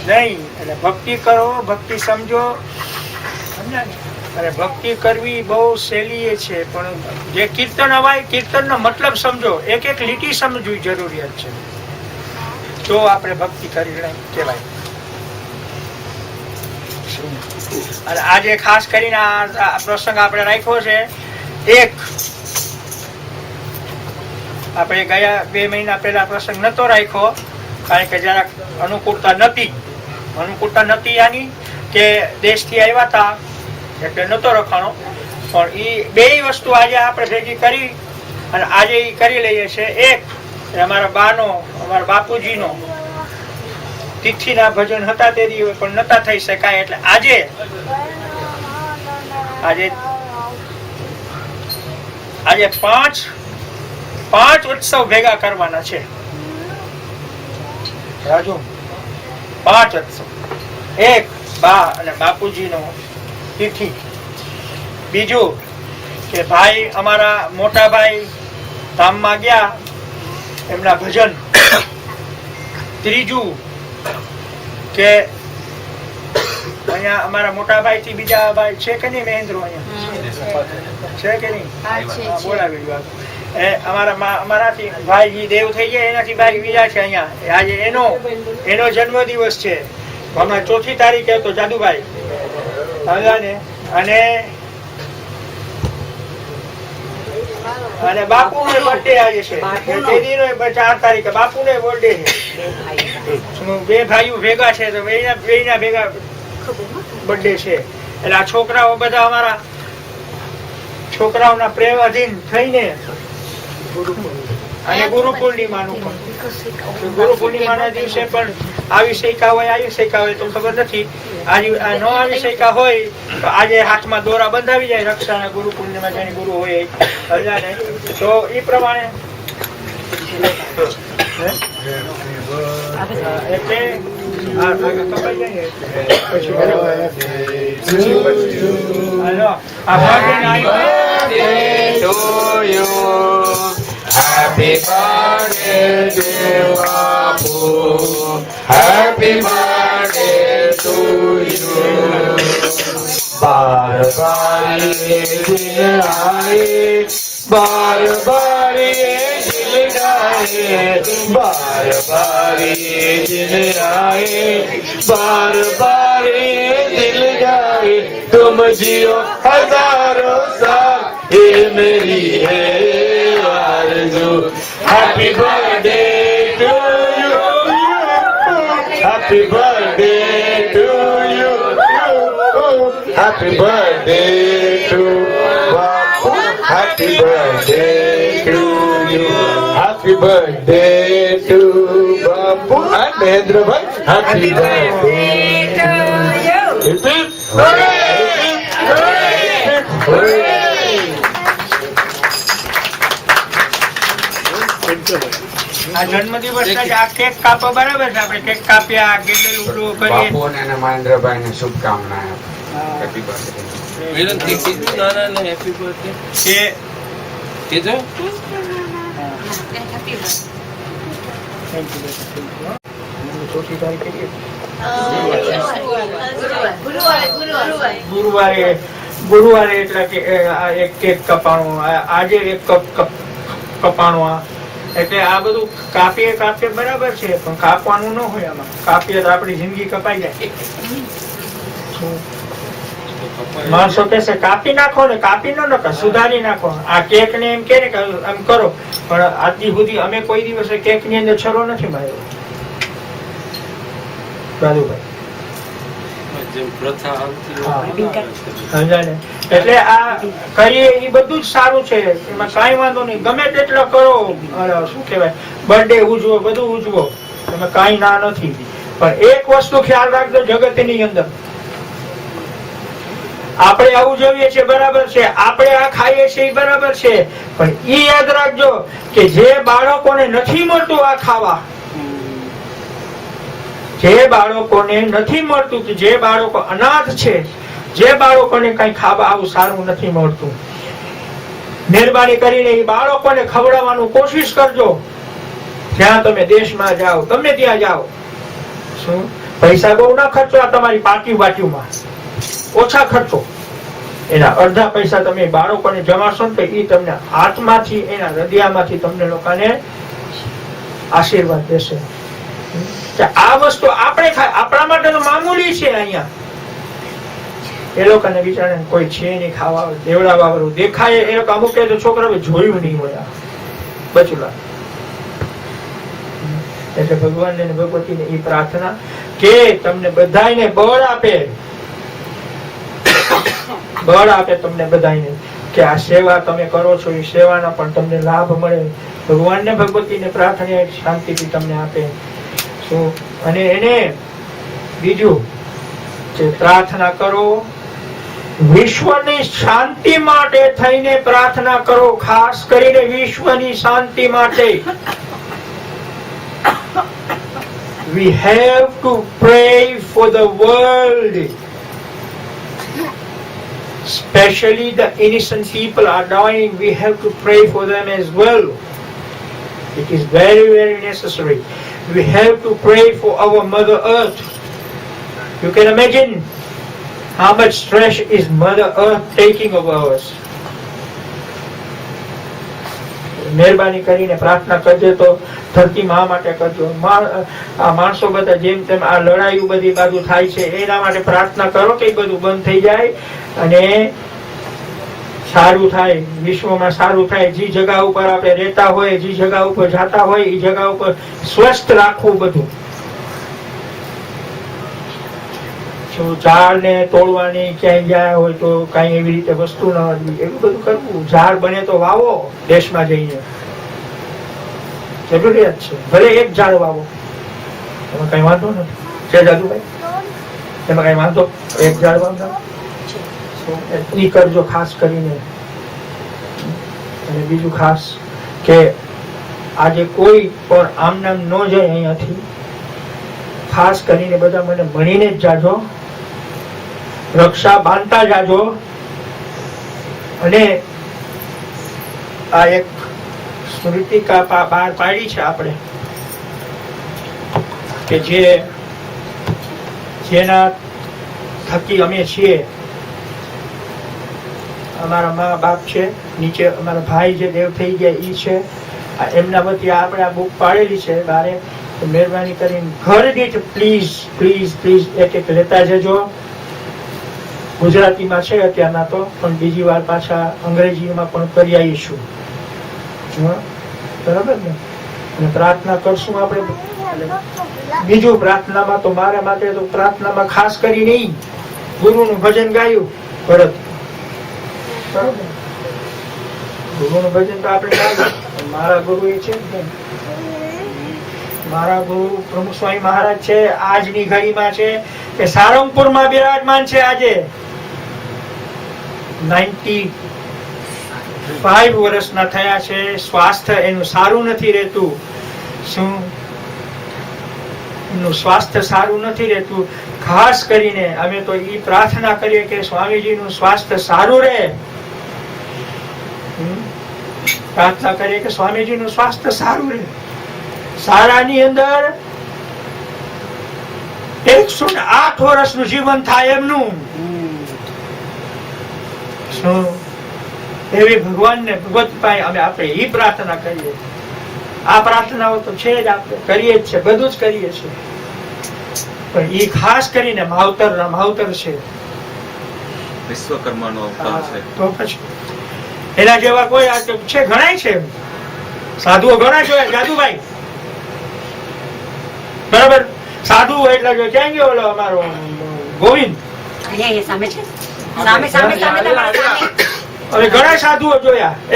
નહીં એટલે ભક્તિ કરો ભક્તિ સમજો અને ભક્તિ કરવી બહુ સહેલી છે પણ જે કીર્તન અવાય કીર્તન નો મતલબ સમજો એક એક લીટી સમજવી જરૂરિયાત છે તો આપણે ભક્તિ કરી કહેવાય અને આજે ખાસ કરીને આ પ્રસંગ આપણે રાખ્યો છે એક આપણે ગયા 2 મહિના પહેલા પ્રસંગ નતો રાખ્યો કારણ કે જરાક અનુકૂળતા નતી આની કે દેશથી આવ્યા હતા એટલે નતો રખાણો પણ એ બે વસ્તુ આજે આપણે ભેગી કરી અને આજે એ કરી લઈએ છીએ એક અમારા બાપુજીનો તિથિના ભજન હતા તે દિવસે પણ નતા થઈ શકાય એટલે આજે 5 ઉત્સવ ભેગા કરવાના છે રાજુ 5 ઉત્સવ એક બા અને બાપુજીનો તિથિ બીજું કે ભાઈ અમારા મોટા ભાઈ ધામમાં ગયા એમના ભજન ત્રીજું કે અહીંયા અમારા મોટા ભાઈ થી બીજા ભાઈ છે કે નહીં મહેન્દ્રો અહીંયા છે કે નહીં? હા, બોલાવી લો. અમારાથી ભાઈ દેવ થઈ ગયા એનાથી ભાઈ બીજા છે અહીંયા. આજે એનો જન્મદિવસ છે. હમણાં 4મી તારીખે હતો જાદુભાઈ અને બાપુ નો બર્થડે આજે છે. 4 તારીખે બાપુ નો બર્થડે છે. બે ભાઈઓ ભેગા છે તો બેના ભેગા બર્થડે છે. એટલે આ છોકરાઓ બધા અમારા છોકરાઓના પ્રેમ અધીન થઈને અને ગુરુ પૂર્ણિમાનું પણ ગુરુ પૂર્ણિમાના દિવસે પણ આવી શૈકા હોય તો ખબર નથી. આજે ન આવી શૈકા હોય તો આજે હાથમાં દોરા બંધાવી જાય રક્ષાના ગુરુ પૂર્ણિમા જેની ગુરુ હોય તો એ પ્રમાણે એટલે Happy birthday, dear Bapu. Happy birthday to you. बार बार ये दिन आए, बार बार ये दिल गाए, बार बार ये दिन आए, बार बार ये दिल गाए. तुम जियो हजारों साल, ये मेरी है आरज़ू. Happy birthday to you, happy birthday to you, happy birthday to Bapu, happy birthday to you, happy birthday to Bapu and Mahendra bhai, happy birthday to you. Hooray! Hooray! Hooray! આ જન્મદિવસ આ કેક કાપો બરાબર છે. આપણે cake કાપ્યા, candle ઉડવું કરીએ. બાપુ અને મહેન્દ્રભાઈ ને શુભકામના. Happy birthday. હેપી બર્થડે કે કીધું ગુરુવારે એટલે કે આ એક કેક કપાણું, આજે એક કપ કપાણું. એટલે આ બધું કાપીએ બરાબર છે પણ કાપવાનું ન હોય. આમાં કાપીએ તો આપણી જિંદગી કપાઈ જાય. માણસો કહેશે કાપી નાખો ને, કાપી ન નાખો, સુધારી નાખો. આ કેક ને એમ કે ને એમ કરો, પણ આજ સુધી અમે કોઈ દિવસે કેક ની અંદર છરો નથી માર્યો. રાજુભાઈ એટલે આ કરીએ એ બધું જ સારું છે. એમાં કઈ વાંધો નહીં. ગમે તેટલો કરો, શું કેવાય, બર્થડે ઉજવો, બધું ઉજવો, એમાં કઈ ના નથી. પણ એક વસ્તુ ખ્યાલ રાખજો જગતની અંદર, આપણે આવું જોઈએ છે બરાબર છે, આપણે આ ખાઈએ છીએ બરાબર છે, પણ એ યાદ રાખજો કે જે બાળકોને નથી મળતું આ ખાવા, જે બાળકોને નથી મળતું, કે જે બાળકો અનાથ છે, જે બાળકોને કઈ ખાવા આવું સારું નથી મળતું, મહેરબાની કરીને એ બાળકોને ખવડાવવાનું કોશિશ કરજો. જ્યાં તમે દેશમાં જાઓ, ગમે ત્યાં જાઓ, શું પૈસા બહુ ના ખર્ચો. આ તમારી પાર્ટીમાં ઓછા ખર્ચો. એના અડધા પૈસા તમે બાળકોને જમાશો ને તો એ તમને આત્માથી, એના હૃદયમાંથી તમને લોકોને આશીર્વાદ દેશે. આ વસ્તુ આપણે આપણા માટે તો મામૂલી છે. અહીંયા એ લોકોને બિચારા કોઈ છે નહીં ખાવા દેવડાવવા વાળું દેખાય. એ લોકો અમુક તો છોકરા જોયું નહીં હોય બચુલા. એટલે ભગવાન ને ભગવતીને એ પ્રાર્થના કે તમને બધાને બળ આપે, તમને બધાને, કે આ સેવા તમે કરો છો એ સેવાના પણ તમને લાભ મળે. ભગવાન ને ભગવતી ને પ્રાર્થના શાંતિથી તમને આપે. અને એને બીજું જે પ્રાર્થના કરો, વિશ્વની શાંતિ માટે થઈને પ્રાર્થના કરો. ખાસ કરીને વિશ્વની શાંતિ માટે. We have to pray for the world, especially the innocent people are dying. We have to pray for them as well. It is very, very necessary. We have to pray for our Mother Earth. You can imagine how much stress is Mother Earth taking over us. મહેરબાની કરીને પ્રાર્થના કરજો તો ધરતી મા માટે કરજો. આ માણસો બધા જેમ તેમ આ લડાઈ બધી બાજુ થાય છે એના માટે પ્રાર્થના કરો કે બધું બંધ થઈ જાય અને સારું થાય, વિશ્વમાં સારું થાય. જે જગા ઉપર આપણે રહેતા હોય, જે જગા ઉપર જાતા હોય એ જગા ઉપર સ્વસ્થ રાખવું બધું. ઝાડ ને તોડવાની ક્યાંય ગયા હોય તો કઈ એવી રીતે વસ્તુ ન હોય એવું બધું કરવું. ઝાડ બને તો વાવો દેશમાં જઈને, જરૂરિયાત છે. ભલે એક ઝાડ વાવો, એમાં કઈ વાંધો નથી. છે જાદુભાઈ, એમાં કઈ વાંધો? એક ઝાડ વાવતા એ કરજો ખાસ કરીને. અને બીજું ખાસ કે આજે કોઈ પણ આમ નામ ન જાય અહીંયાથી. ખાસ કરીને બધા મને મળીને જ જાજો, રક્ષા બાંધતા જાજો. અને આ એક સ્મૃતિકા બહાર પાડી છે આપણે કે જેના થકી અમે છીએ. અમારા મા બાપ છે, નીચે અમારા ભાઈ જે દેવ થઈ ગયા ઈ છે. એમના વતી આપણે આ બુક પાડેલી છે બારે. મહેરબાની કરીને ઘર દીઠ પ્લીઝ પ્લીઝ પ્લીઝ એક એક લેતા જજો. ગુજરાતીમાં છે અત્યારના તો, પણ બીજી વાર પાછા અંગ્રેજીમાં પણ કરી આવીશું. બરાબર ને? અને પ્રાર્થના કરશું આપણે. બીજું પ્રાર્થનામાં તો મારા માટે તો પ્રાર્થનામાં ખાસ કરી નહીં ગુરુનું ભજન ગાયું ભરત. બરાબર, ગુરુનું ભજન તો આપણે ગાયું. મારા ગુરુ એ છે ને, મારા ગુરુ પ્રમુખ સ્વામી મહારાજ છે. આજની ઘડીમાં છે કે સારંગપુરમાં બિરાજમાન છે. આજે 95 વર્ષના થયા છે. સ્વાસ્થ્ય એનું સારું નથી રહેતું. શું એનું સ્વાસ્થ્ય સારું નથી રહેતું? ખાસ કરીને અમે તો એ પ્રાર્થના કરીએ કે સ્વામીજીનું સ્વાસ્થ્ય સારું રહે. પ્રાર્થના કરીએ કે સ્વામીજીનું સ્વાસ્થ્ય સારું રહે. સારાની અંદર 108 વર્ષનું જીવન થાય એમનું. શું એવી ભગવાનને ભગવત પાસે અમે આપણે એ પ્રાર્થના કરીએ. આ પ્રાર્થનાઓ તો છે જ, આપણે કરીએ જ છે, બધું જ કરીએ છીએ. પણ એ ખાસ કરીને માવતર છે, વિશ્વકર્માનો અવતાર છે. તો પછી એના જેવા કોઈ છે ઘણા છે, સાધુઓ ઘણા જોયા. જાદુભાઈ બરાબર, સાધુ એટલે જો ક્યાં ગયો ઓલો અમારો ગોવિંદ? અહીંયા સામે છે, સામે સામે સામે તમારા સામે. હવે ઘણા સાધુઓ જોયા. એ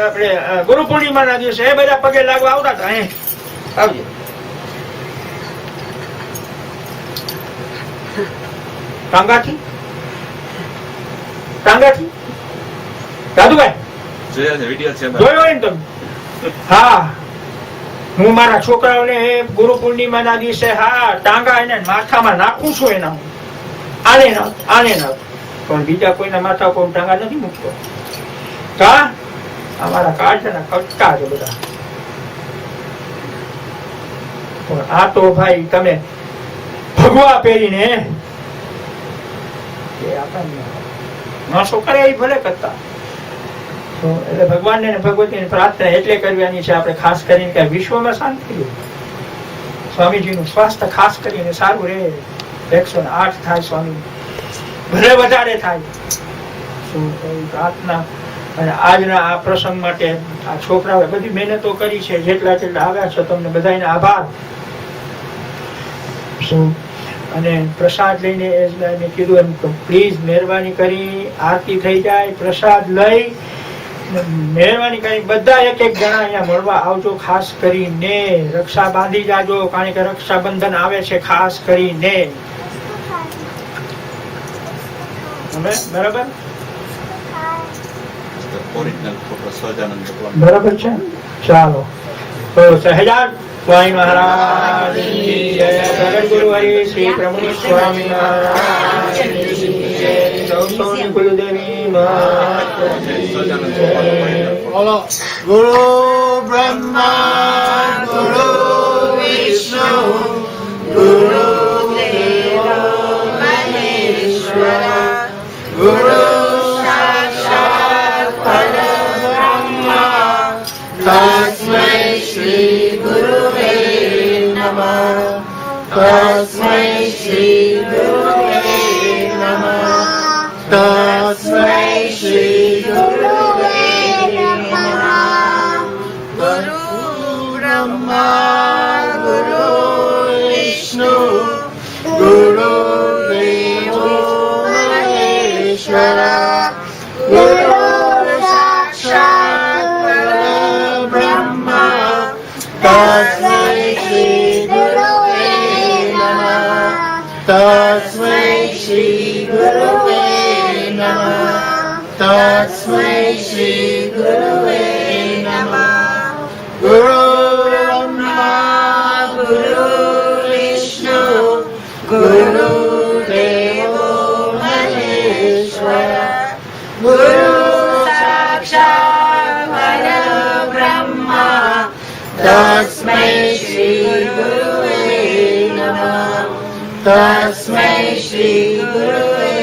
આપણે ગુરુ પૂર્ણિમા ના દિવસે એ બધા પગે લાગવા આવતા હતા. આવજો. ટાંગાથી જાદુભાઈ જોયા છે, વિડિયો છે, જોયો હોય ને તમે? હા, હું મારા છોકરાઓને ગુરુ પૂર્ણિમા ના દિવસે ટાંગા એને માથામાં નાખું છું. એના આને ના પણ બીજા કોઈના માથા ઉપર ટાંગા નથી મૂકતો. અમારા કાઢના કટકા છે બધા. પણ આ તો ભાઈ તમે ભગવા પહેરીને માણસો કરે એ ભલે કરતા. એટલે ભગવાનને ભગવતીની પ્રાર્થના એટલે કરવાની છે આપણે ખાસ કરીને કે વિશ્વમાં શાંતિ, સ્વામીજીનું સ્વાસ્થ્ય ખાસ કરીને સારું રહે. 108 થાય સ્વામી, ભલે વધારે થાય. શું પ્રાર્થના. અને આજના આ પ્રસંગ માટે આ છોકરાઓએ બધી મહેનતો કરી છે. જેટલા આવ્યા છે તમને બધાને આભાર. શું અને પ્રસાદ લઈને મેં કીધું એમ પ્લીઝ મહેરબાની કરી આરતી થઈ જાય, પ્રસાદ લઈ મહેરબાની કરી બધા એક જણા અહીંયા મળવા આવજો. ખાસ કરીને રક્ષા બાંધી જાજો, કારણ કે રક્ષાબંધન આવે છે ખાસ કરીને. બરાબર, બરાબર છે. ચાલો તો સહેજાદ સ્વામી મહારાજ ગુરુ હરિ શ્રી પ્રમુખ સ્વામી મહારાજ કુલદેવી ગુરુ બ્રહ્મા ગુરુ વિષ્ણુ ગુરુ દેવ મહેશ્વર ગુરુ સાક્ષાત પરબ્રહ્મા તસ્મૈ શ્રી ગુરુવે નમઃ તસ્મૈ શ્રી ગુરુવે નમઃ તસ્મૈ શ્રી ગુરુવે નમઃ ગુરુ બ્રહ્મા ગુરુ વિષ્ણુ ગુરુ દેવો મહેશ્વર ગુરુ સાક્ષાત પરબ્રહ્મા તસ્મૈ શ્રી ગુરુવે નમઃ તસ્મૈ શ્રી ગુરુવે નમઃ તસ્મૈ શ્રી ગુરુવે નમઃ ગુરુ બ્રહ્મા ગુરુ વિષ્ણુ ગુરુ દેવો મહેશ્વર ગુરુ સાક્ષાત પરબ્રહ્મા તસ્મૈ શ્રી ગુરુવે નમઃ તસ્મૈ શ્રી ગુરુવે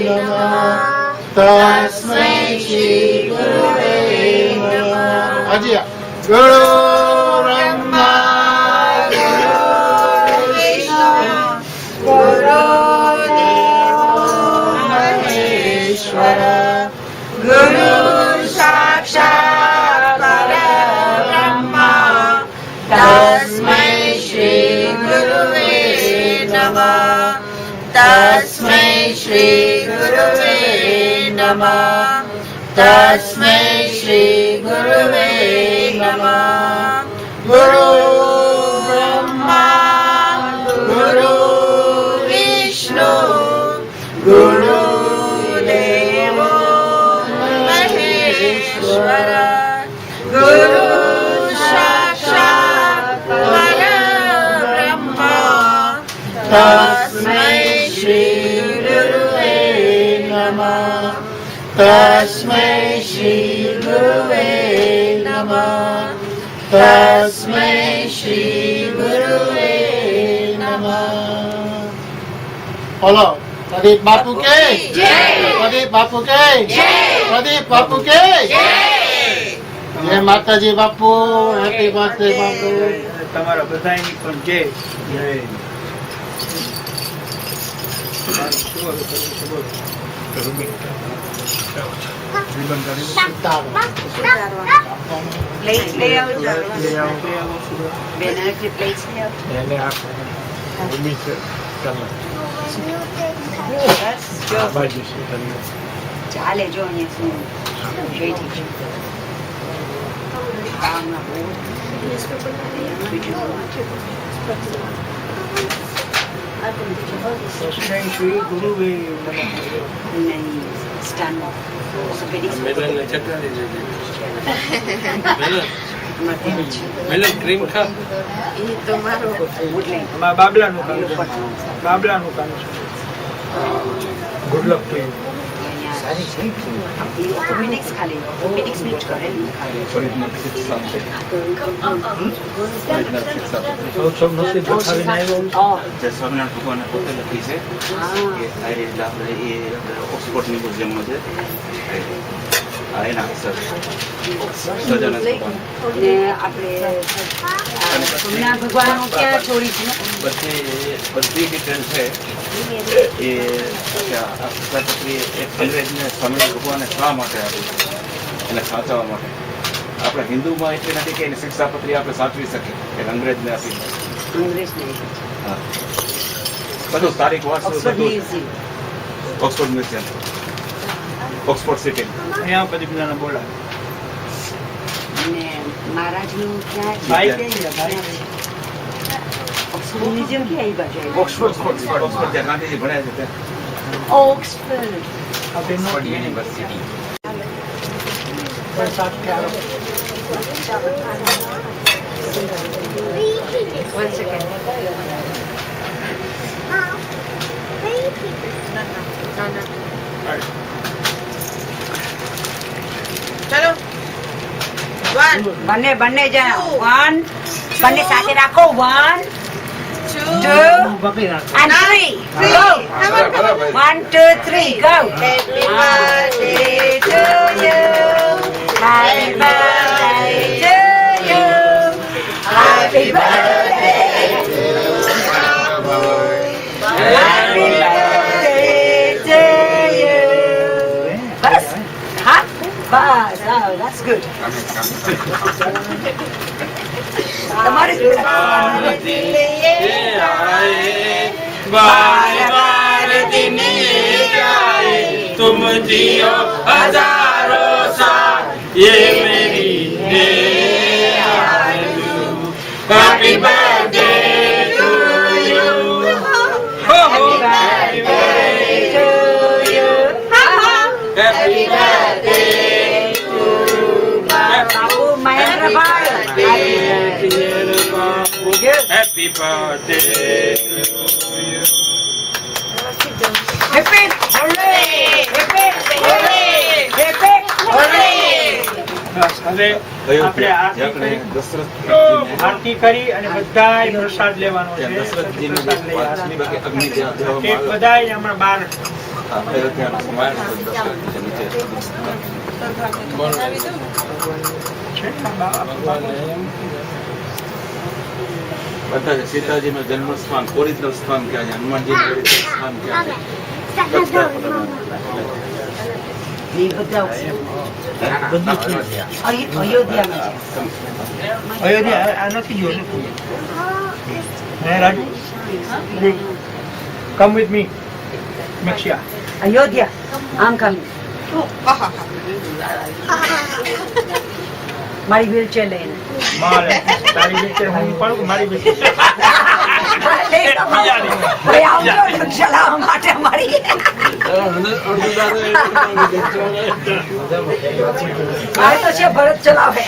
નમઃ તસ્મૈ શ્રી ગુરુવે નમઃ અજય ગુરુ બ્રહ્મા ગુરુ વિષ્ણુ ગુરુ દેવો મહેશ્વર ગુરુ સાક્ષાત પરબ્રહ્મા તસ્મૈ શ્રી ગુરુવે નમઃ તસ્મૈ શ્રી ગુરુવે નમઃ તસ્મૈ શ્રી ગુરુવે નમઃ ગુરુ બ્રહ્મા ગુરુ વિષ્ણુ ગુરુ દેવો મહેશ્વર ગુરુ સાક્ષાત પરબ્રહ્મા તસ્મૈ શ્રી ગુરુવે નમઃ તસ્મૈ શ્રી ગુરુવે નમઃ તસ્મૈ શ્રી ગુરુવે નમઃ બોલો પ્રદીપ બાપુ કે જય પ્રદીપ બાપુ કે જય પ્રદીપ બાપુ કે જય જય માતાજી બાપુ હેપી બર્થડે બાપુ તમારા બધાની પણ જય લઈ આવજો બેનર ક્લિપ લઈ આવજો ચાલે જો અહીંયા જોઈ ઠીક છે કામના બહુ તસ્મૈ શ્રી ગુરુવે નમઃ નહીં સ્ટાન્ડ ક્રીમ ખા બાબલાનું કામ છે good luck to you orthopaedics ખાલી ઓર્થોપેડિક્સ મિક્સ કરેલું જે સ્વામિનારાયણ ભગવાને પોતે લખી છે કે આ રીતે આપણે એ ઓક્સફોર્ડની મ્યુઝિયમમાં છે આ એના સર સજાનંદ ભગવાન ને આપણે સોમનાથ ભગવાનનું ક્યાં છોડી છે બધી ડિટેલ છે એ શિક્ષાપત્રી એક અંગ્રેજને સ્વામિનારાયણ ભગવાને શા માટે આપી એને સાચવવા માટે આપણે હિન્દુમાં એટલી નથી કે એની શિક્ષાપત્રી આપણે સાચવી શકીએ કે અંગ્રેજને આપી અંગ્રેજ નહીં હા બધું તારીખ વાંચવું ઓક્સફોર્ડ બધું museum Oxford museum Oxford city અહીંયા બધી બધાને બોલાવે અને મહારાજનું ક્યાં છે? ભાઈ ઓક્સફોર્ડ મ્યુઝિયમ ક્યાં આવી બાજુ આવ્યું? ઓક્સફોર્ડ જ્યાં ગાંધીજી ભણ્યા છે ત્યાં Oxford Oxford university One second. ચલો વન બંને જણા વન બંને સાથે રાખો 1 2 2 and 3. Go. 1, 2, 3. Go. Happy birthday to you. Happy birthday to you. Happy birthday to you. Happy birthday to you. Bas. Ha? Bas. Oh, that's good. તમારે જ बार बार दिन ये आए तुम जियो हजारों साल ये मेरी happy birthday to you happy birthday to you happy birthday to Bapu Mahendrabhai happy birthday Hip hip hooray! Hip hip hooray! Hip hip hooray! બસ હવે આપણે આરતી કરી આરતી કરી અને બધાય પ્રસાદ લેવાનો છે. દશરથજીનું પ્રસાદ લઈ પાંચમી બાકી અગ્નિ દેવામાં એક બધાય હમણાં બહાર અયોધ્યાનો સમાન દશરથજી નીચે છે. બધા સીતાજીનું જન્મ સ્થાન ઓરિજિનલ સ્થાન ક્યાં છે હનુમાનજીનું ઓરિજિનલ સ્થાન ક્યાં છે બધા એ બધા અયોધ્યામાં છે. અયોધ્યા આ નથી જોયું હે રાજુ કમ વિથ મી મિક્સિયા અયોધ્યા આમ કામ મારી વ્હીલચેર લઈને મારે તારી વિશે હું પણ મારી વિશે ભાઈ આવજો ચલાવવા માટે અમારી મારે તો છે ભરત ચલાવે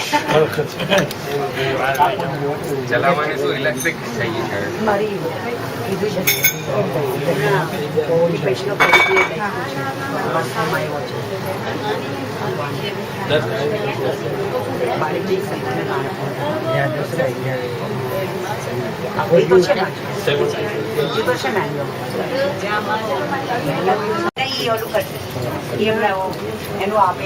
ચલાવવાની શું ઇલેક્ટ્રિક થઈ ગઈ છે મારી કીધું છે પૈસા એનું આપે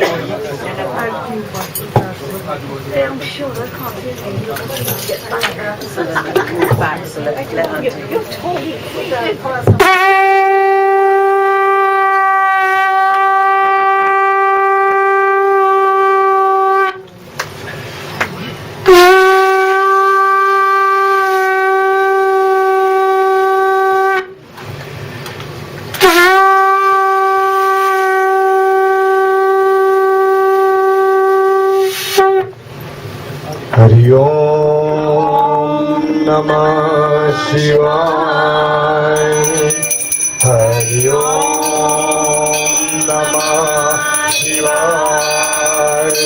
हरि ओम नमः शिवाय हरि ओम नमः शिवाय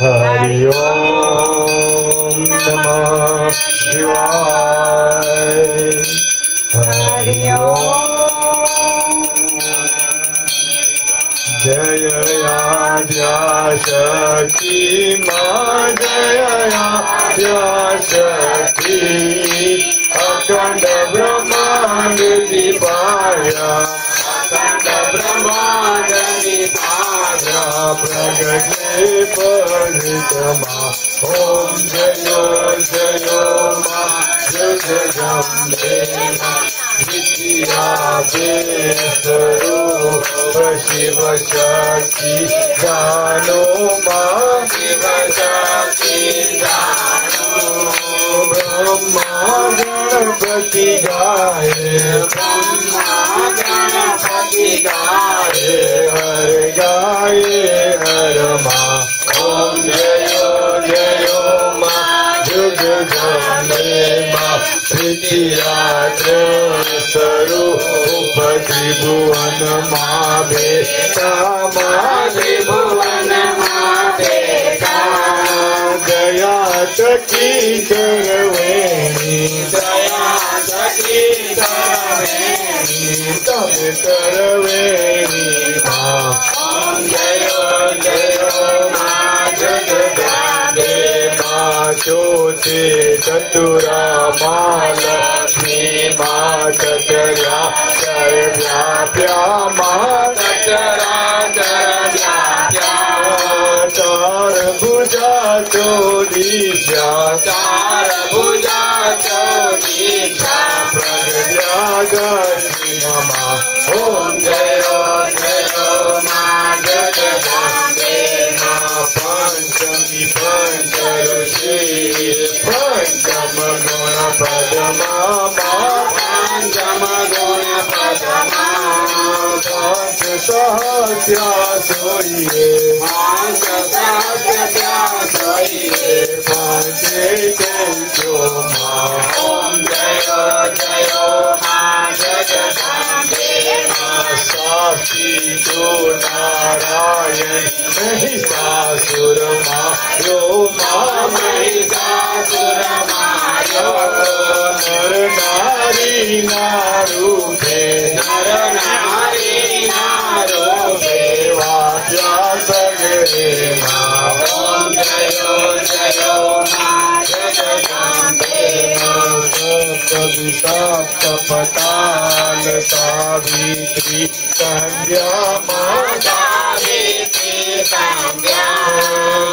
हरि ओम नमः शिवाय हरि ओम जय आद्याशक्ति मां जय आद्याशक्ति अखंड ब्रह्मांड दीपाय अखंड ब्रह्मांड दीपाय प्रगटे परिक्रमा ओम जयो जयो मां जगदम्बे विद्या स्वरूप शिव शक्ति जानो मां शिव शक्ति जानो ब्रह्मा गणपति गाये ब्रह्मा गणपति गाये हर मां ओम जयो जयो मां जगदम्बे मां विद्यात्र स्वरूप त्रिभुवन मां बेटा मां त्रिभुवन मां बेटा दया सखी करवेणी दया सखी करवेणी तब करवेणी मां ओम जयो जयो मां जगदम्बे मां शोचे चतुरा माँ लक्ष्मी माँ चतुरा चर व्याप्या माँ चतुरा चर व्याप्या चार भुजा चोदीशा चार भुजा चोदीशा प्रज्ञा गति नमः ओम जयो जयो माँ जगदम्बे माँ पंचमी पंचऋषि पंचम गुण पदमा माँ पंचम गुण पदमा पांच सहस्या सोइए पांच सहस्या सोइए पांचे चैत्यो माँ ओम जयो जयो माँ जगदम्बे माँ साक्षी तो नारायण महिषासुर मायो माँ महिषासुर मायो नर नारी नारूपे नर नारी नारूपे वाक्या सगरे माँ ओम जयो जयो माँ जगदम्बे सप्त पताल सावित्री संध्या माँ सावित्री संध्या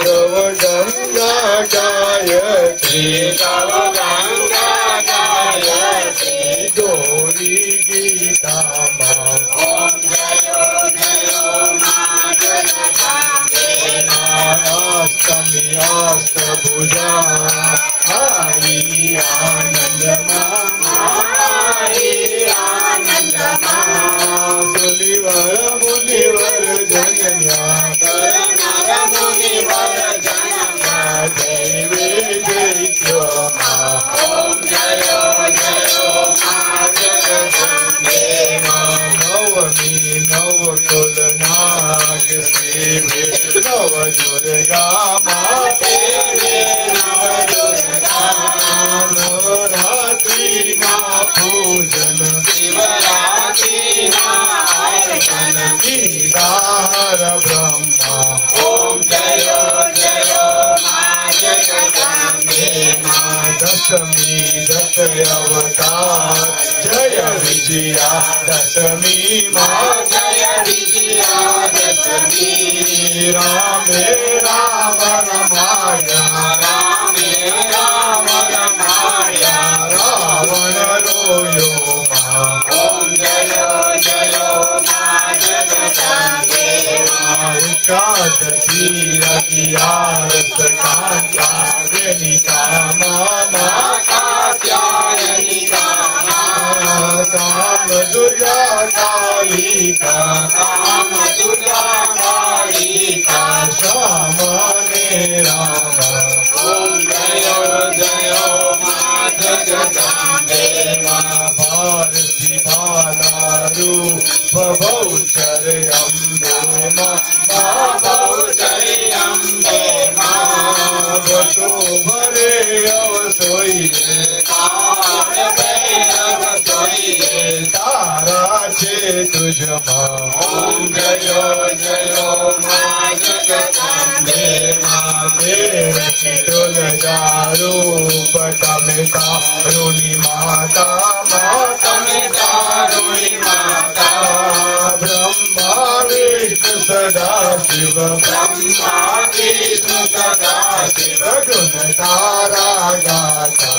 गव गंगा गायत्री गव गंगा गायत्री गौरी गीता माँ ओम जयो जयो माँ जगदम्बे अष्टमी अष्टभुजा आई आनंद आनंद मुनिवर मुनिवर जनया नर मुनिवर जनया दैवे दैत्यो ओम जयो जयो माँ जगदम्बे नवमी नव कुल नाग सेवे नव दुर्गा माँ सेवे नव दुर्गा नवरात्रि माँ पूजन शिवरात्रि माँ अर्चन दीदार ब्रह्मा ओम जयो जयो माँ जगदम्बे माँ दशमी दश अवतार जय विजया दशमी माँ जय विजया दशमी रामे राम रमाया रामे राम रमाया रावण रोयो माँ ओम जयो जयो माँ जगदम्बे माँ एकादशी रतियारस कांता वेणिका माँ कात्यायनिका काम दुर्गा कालिका काम दुर्गा कालिका श्यामने राम ओम जयो जयो माँ जगदम्बे माँ भारती बाला रूप बहुचर अम्बे माँ बहुचर अम्बे माँ बतो भरे अवसोइए तारा छे तुझ माँ ओम जयो जयो माँ जगदम्बे माँ देवकी तुलजारू पटमे कारुणी माता मातमे कारुणी माता ब्रह्मा विष्णु सदा शिव ब्रह्मा विष्णु सदा शिव गुण तारा गाता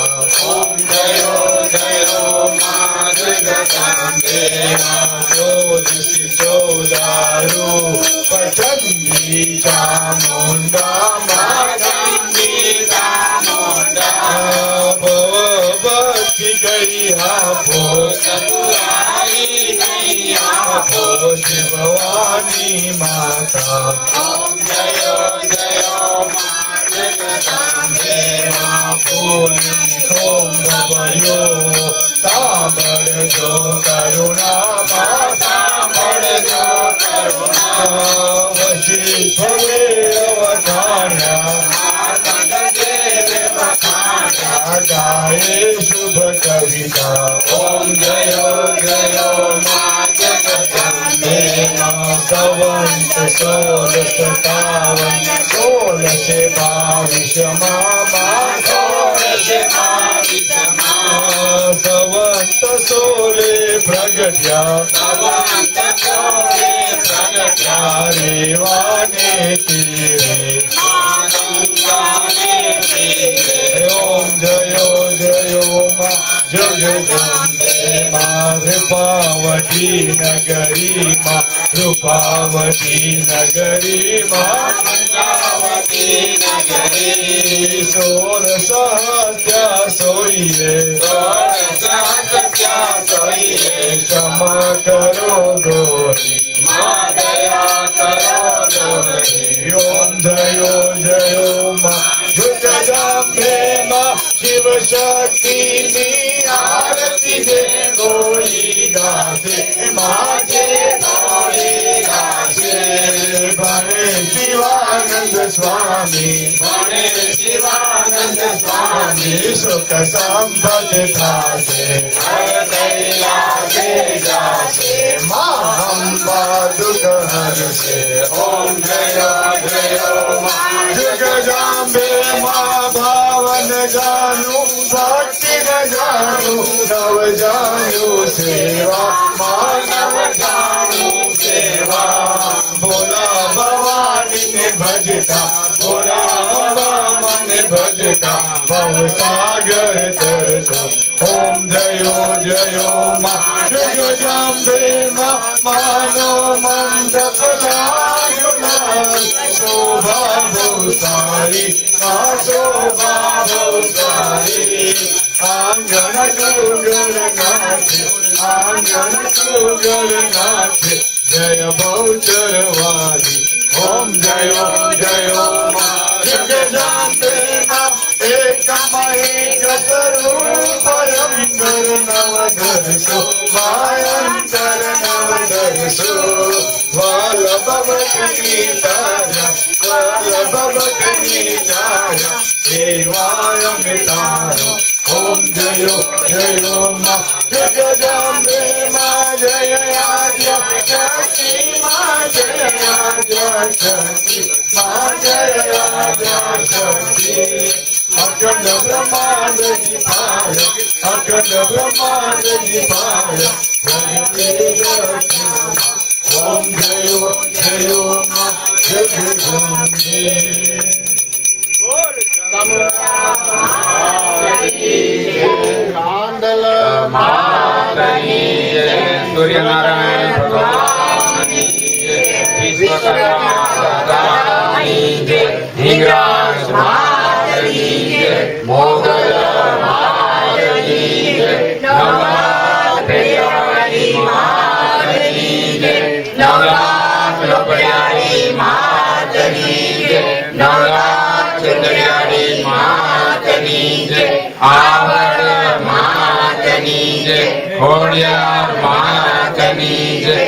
ओम जयो जयो माँ जगदम्बे माँ ज्योतिषि चौदारू पचंदी चामुंडा माँ चंदी चामुंडा भक्ति गई आपो चतुराई गई आपो शिववानी माता ओम जयो जयो माँ जगदम्बे माँ फूल सोम भयो सामर जो करुणा माँ सामर जो करुणा वशी भवे अवधान्या गाये शुभ कविता ओम जयो जयो माँ जगदम्बे સંવંત 1657 1622 સંવંત 16 પ્રગટ્યા રેવાને તીરે ઓમ જયો જયો માં જગદંબે માં રૂપાવતી નગરી માં રૂપાવતી નગરી માં 16 સહસ્યા સોઈએ ક્ષમા કરો ગોરી ઓમ જયો જયો માં જગદંબે માં શિવ શક્તિની આરતી જે ગોરી ગાશે માજે ગોરી ગાશે ભણે શિવાનંદ સ્વામી સુખ સંપદ થાશે માં અંબા દુઃખ હરશે ઓમ જય જગદંબે માં ભાવન જાનું ભક્તિ ન જાનું નવ જાનું સેવા માનવ જાનું સેવા ભોલા ભવાની ને ભજતા ભોલા મને ભજતા ભવ સાગર તરતા ઓમ જયો જયો માં જગદંબે માં માનો મંડપ લાગ્યો શોભા ભવસારી શોભા ભવસારી આંગણ ગુગળ નાથે જય બહુચર વાલી ઓમ જયો જયો માં જગદંબે માં એકમાં એક સ્વરૂપ ભયંકર નવધરસો ભયંકર નવધરસો વલ્લભ ભક્તિ તારા સેવાય મિતારો ઓમ જયો જયો માં જગદંબે માં જય આદ્ય શક્તિ માં જય આદ્ય શક્તિ માં જય આદ્ય શક્તિ અખંડ બ્રહ્માંડ નિભાય અખંડ બ્રહ્માંડ નિભાય ઓમ જયો જયો માં જગદંબે કાંડલ સૂર્યનારાયણ ભગવાનની જય, વિશ્વકર્મા દાદાની જય, હિંગરાજ માતની જય, મોગલ માતની જય, નવનાથ ભૈરવની માતની જય, નવનાથ લોપડિયાળી માતની જય, નવનાથ ચંદ્રિયાળી માતની જય, આવડ માતની જય, ખોડિયાર માતની જય,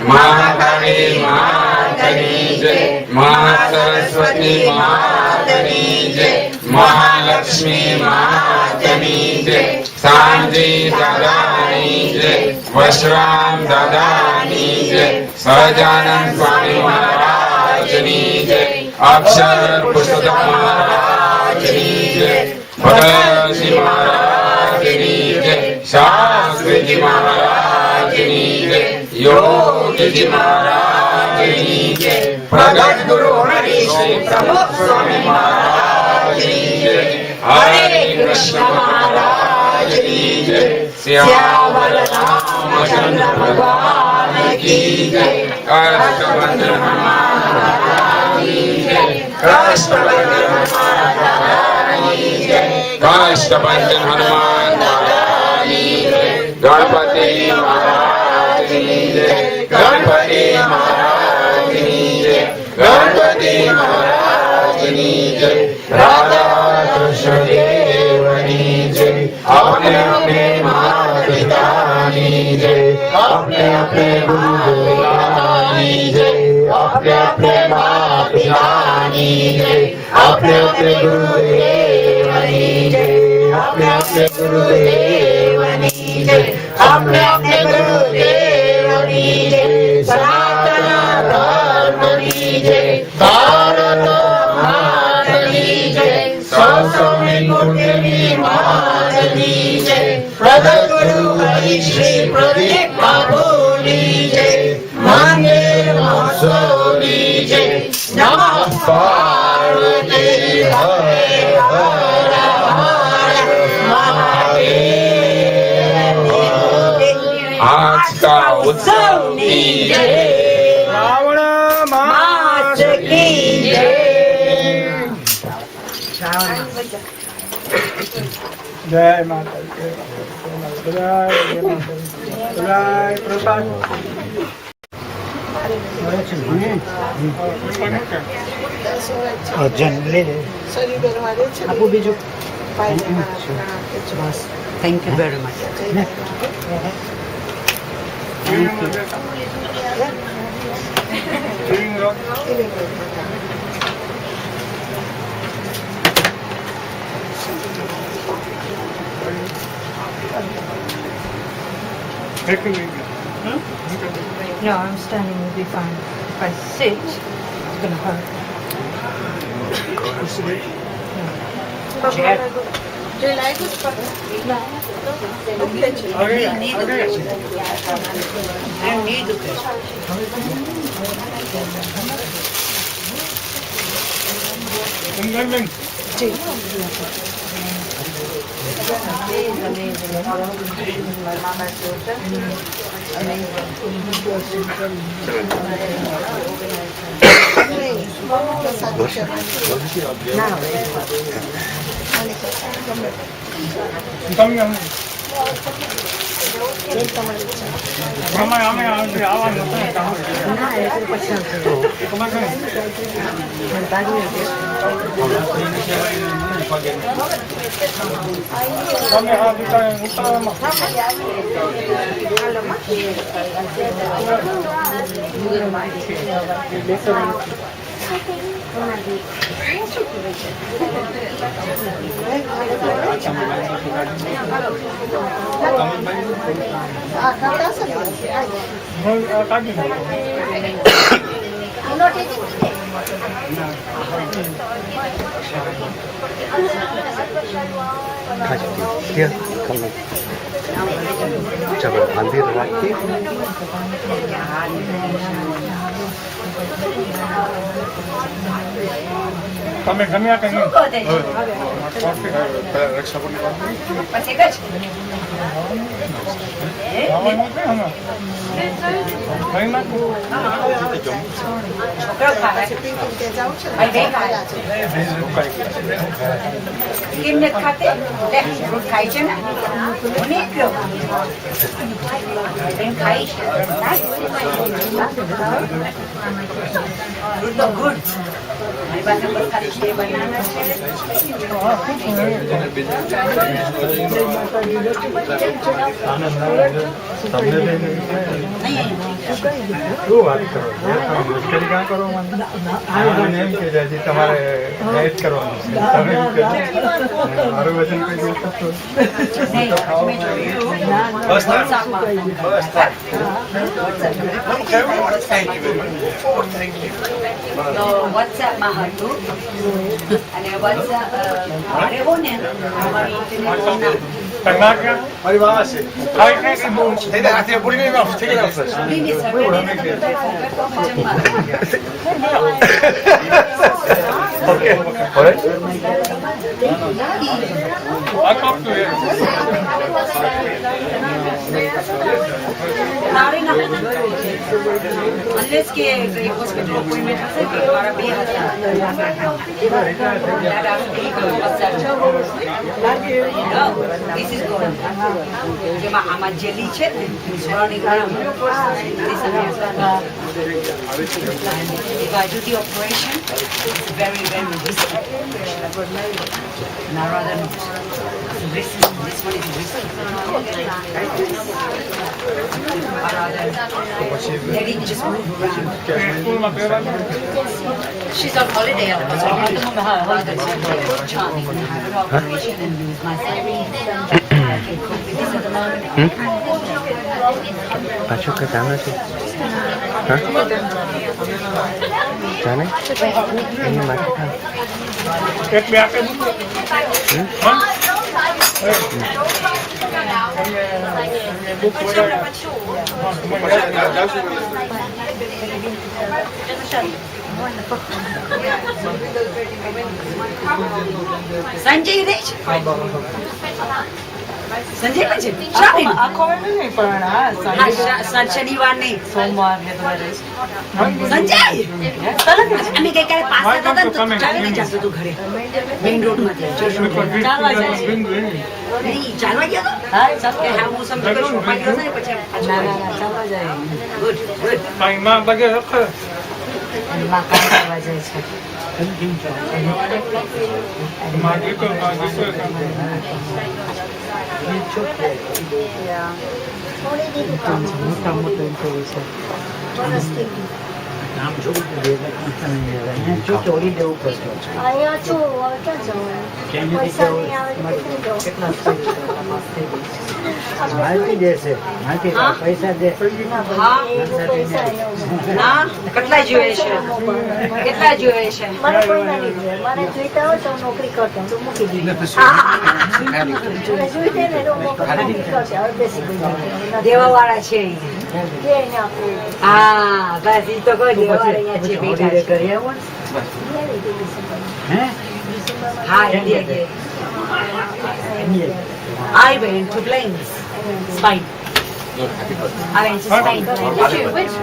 મહાકાળી માતની જય, મહાસરસ્વતી માતની જય, મહાલક્ષ્મી માતની જય, સાંજી દાદાની જય, વશરામ દાદાની જય, સહજાનંદ સ્વામી મહારાજની જય, અક્ષર પુરુષોત્તમ મહારાજની જય, ભગતસિંહ મહારાજની જય, શાસ્ત્રીજી મહારાજની જય, યોગીજી મહારાજની જય, પ્રગટ ગુરુ હરિ શ્રી પ્રમુખ સ્વામી મહારાજની જય, હરે કૃષ્ણ મહારાજની જય, શ્યાવર રામચંદ્ર ભગવાન કી જય, કષ્ટભંજન મહારાજની જય, કષ્ટભંજન મહારાજની જય, કષ્ટભંજન હનુમાન દાદાની જય, ગણપતિ મહારાજની જય, ગણપતિ મહારાજની જય, ગણપતિ મહારાજની જય, રાધા કૃષ્ણ દેવની જય, अपने अपने माता पिताની જય, अपने अपने गुरुदेवની જય, अपने अपने माता पिताની जय, अपने अपने गुरुदेवनी जय, अपने अपने गुरुदेवनी जय, अपने अपने गुरुदेवनी जय। નમઃ પાર્વતી હરે હર आज का उत्सव રાવણ માસ જય માતા બધાય પ્રસાદ આપું બીજું thank you very much No, I'm standing will be fine. If I sit, it's going to hurt. Do you like this? તમે ગમ્યા કે નહીં? શું વાત કરો મુશ્કેલી ક્યાં કરો મને એમ કે તમારે ડાયટ કરવાનું છે તમે એમ કે મારું વજન કઈ દિવસ વોટ્સએપમાં હતું અને વોટ્સએપ મારે હો ને અમારી મારી વાવા છે unless કે એક હોસ્પિટલ અપોઇન્ટમેન્ટ હશે કે મારા બે હતા this is good જેમાં આમાં જેલી છે ને surrounding બાજુથી operation very very risky now rather risky this one is risky they didn't just move around. She's on holiday at the moment. Charming. I have an operation and lose my salary. I can cope with this at the moment. પાછું કે જાણે છે હા જાણે એની માટે થાય એક બે આપે બુક સંજય દેશ સંજય પણ છે શામિલ આખો નહીં પણ હા શનિવાર નહીં સોમવાર ને બધા રહે સંજય અમે ગઈકાલે પાસ થતા હતા ને તો ચાલીને જતો હતો ઘરે મેઇન રોડ માંથી ચાલવા જાય છે નહીં ચાલવા ગયો તો હા ચાલો હા હું સમજી ગયો છું ગયો ને પછી ના ચાલવા જાય ગુડ ગુડ માં બધે રખે માં કામ કરવા જાય છે માં દીકરો મોટા મોટો ઇન્ટરવ્યુ છે ચોરી દેવું પડશે અહીંયા છું હવે ક્યાં જવાનું પૈસા નહીં આવે તો કેટલું જવું માલતી દેશે માલતી પૈસા દે હા પૈસા ના કેટલા જોઈએ છે કેટલા જોઈએ છે મને કોઈ ના નહીં જોઈએ મને જોઈતા હોય તો હું નોકરી કરતો તો મૂકી દીધી મને જોઈતે ને તો હું નોકરી કરશે હવે બેસી ગઈ દેવા વાળા છે જઈને આપું હા બસ ઈ તો કોઈ દેવા વાળા અહીંયા છે બેઠા છે કરી આવો હે હા India I went to planes Spain I went to Spain which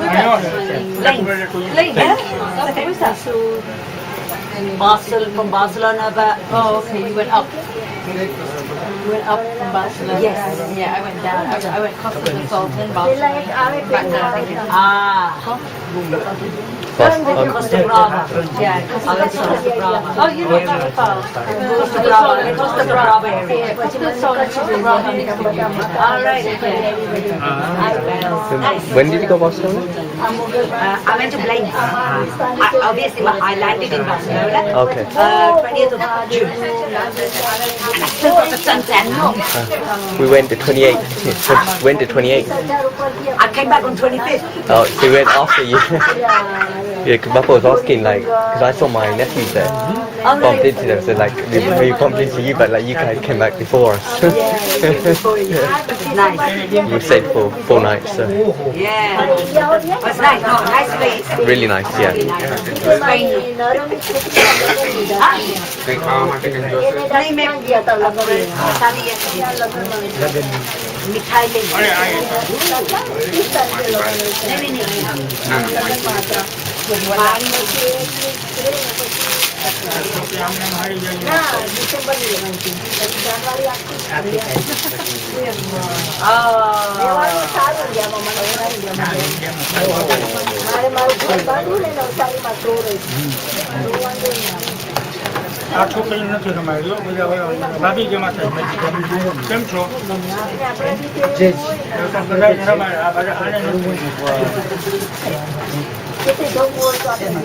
plane from Barcelona but Oh, okay. You went up. You went up from Barcelona. Yes. Yeah, I went down. I went Costa del Sol, then પેલા Barcelona. એક આવે Back down again. Costa Brava Yeah, I went to Costa Brava Oh, you know that far. Costa Brava Costa Brava area પછી મને કચ્છ બધા all right okay nice When did you go to Barcelona? I went to Blaine. Obviously, I landed in Barcelona. Okay. 20th of June. And I still got the suntan. We went the 28th. Went the 28th. I came back on 25th. Oh, so we went after you. Yeah, because Papa was asking, like, because I saw my nephews there. Bumped into them, so like, we bumped into you, but like, you guys came back before us. Nice. You stayed for 4 nights, so Yeah. It was nice. No, nice place. really nice, yeah. Really nice. Spain. કઈ ખાવા માટે કઈ જોશે नहीं मैं शादी मिठाई ले અરે આ नहीं नहीं ના ના આમને મારી જાય મારે મારું ઘર બાંધવું ને નવસારીમાં ચોર આ છોકરી નથી રમાયેલો બધા ભાભી જમા થાય કેમ છો બધા રમાય આ બધા આને કેટલી જવું હોય તો આપણે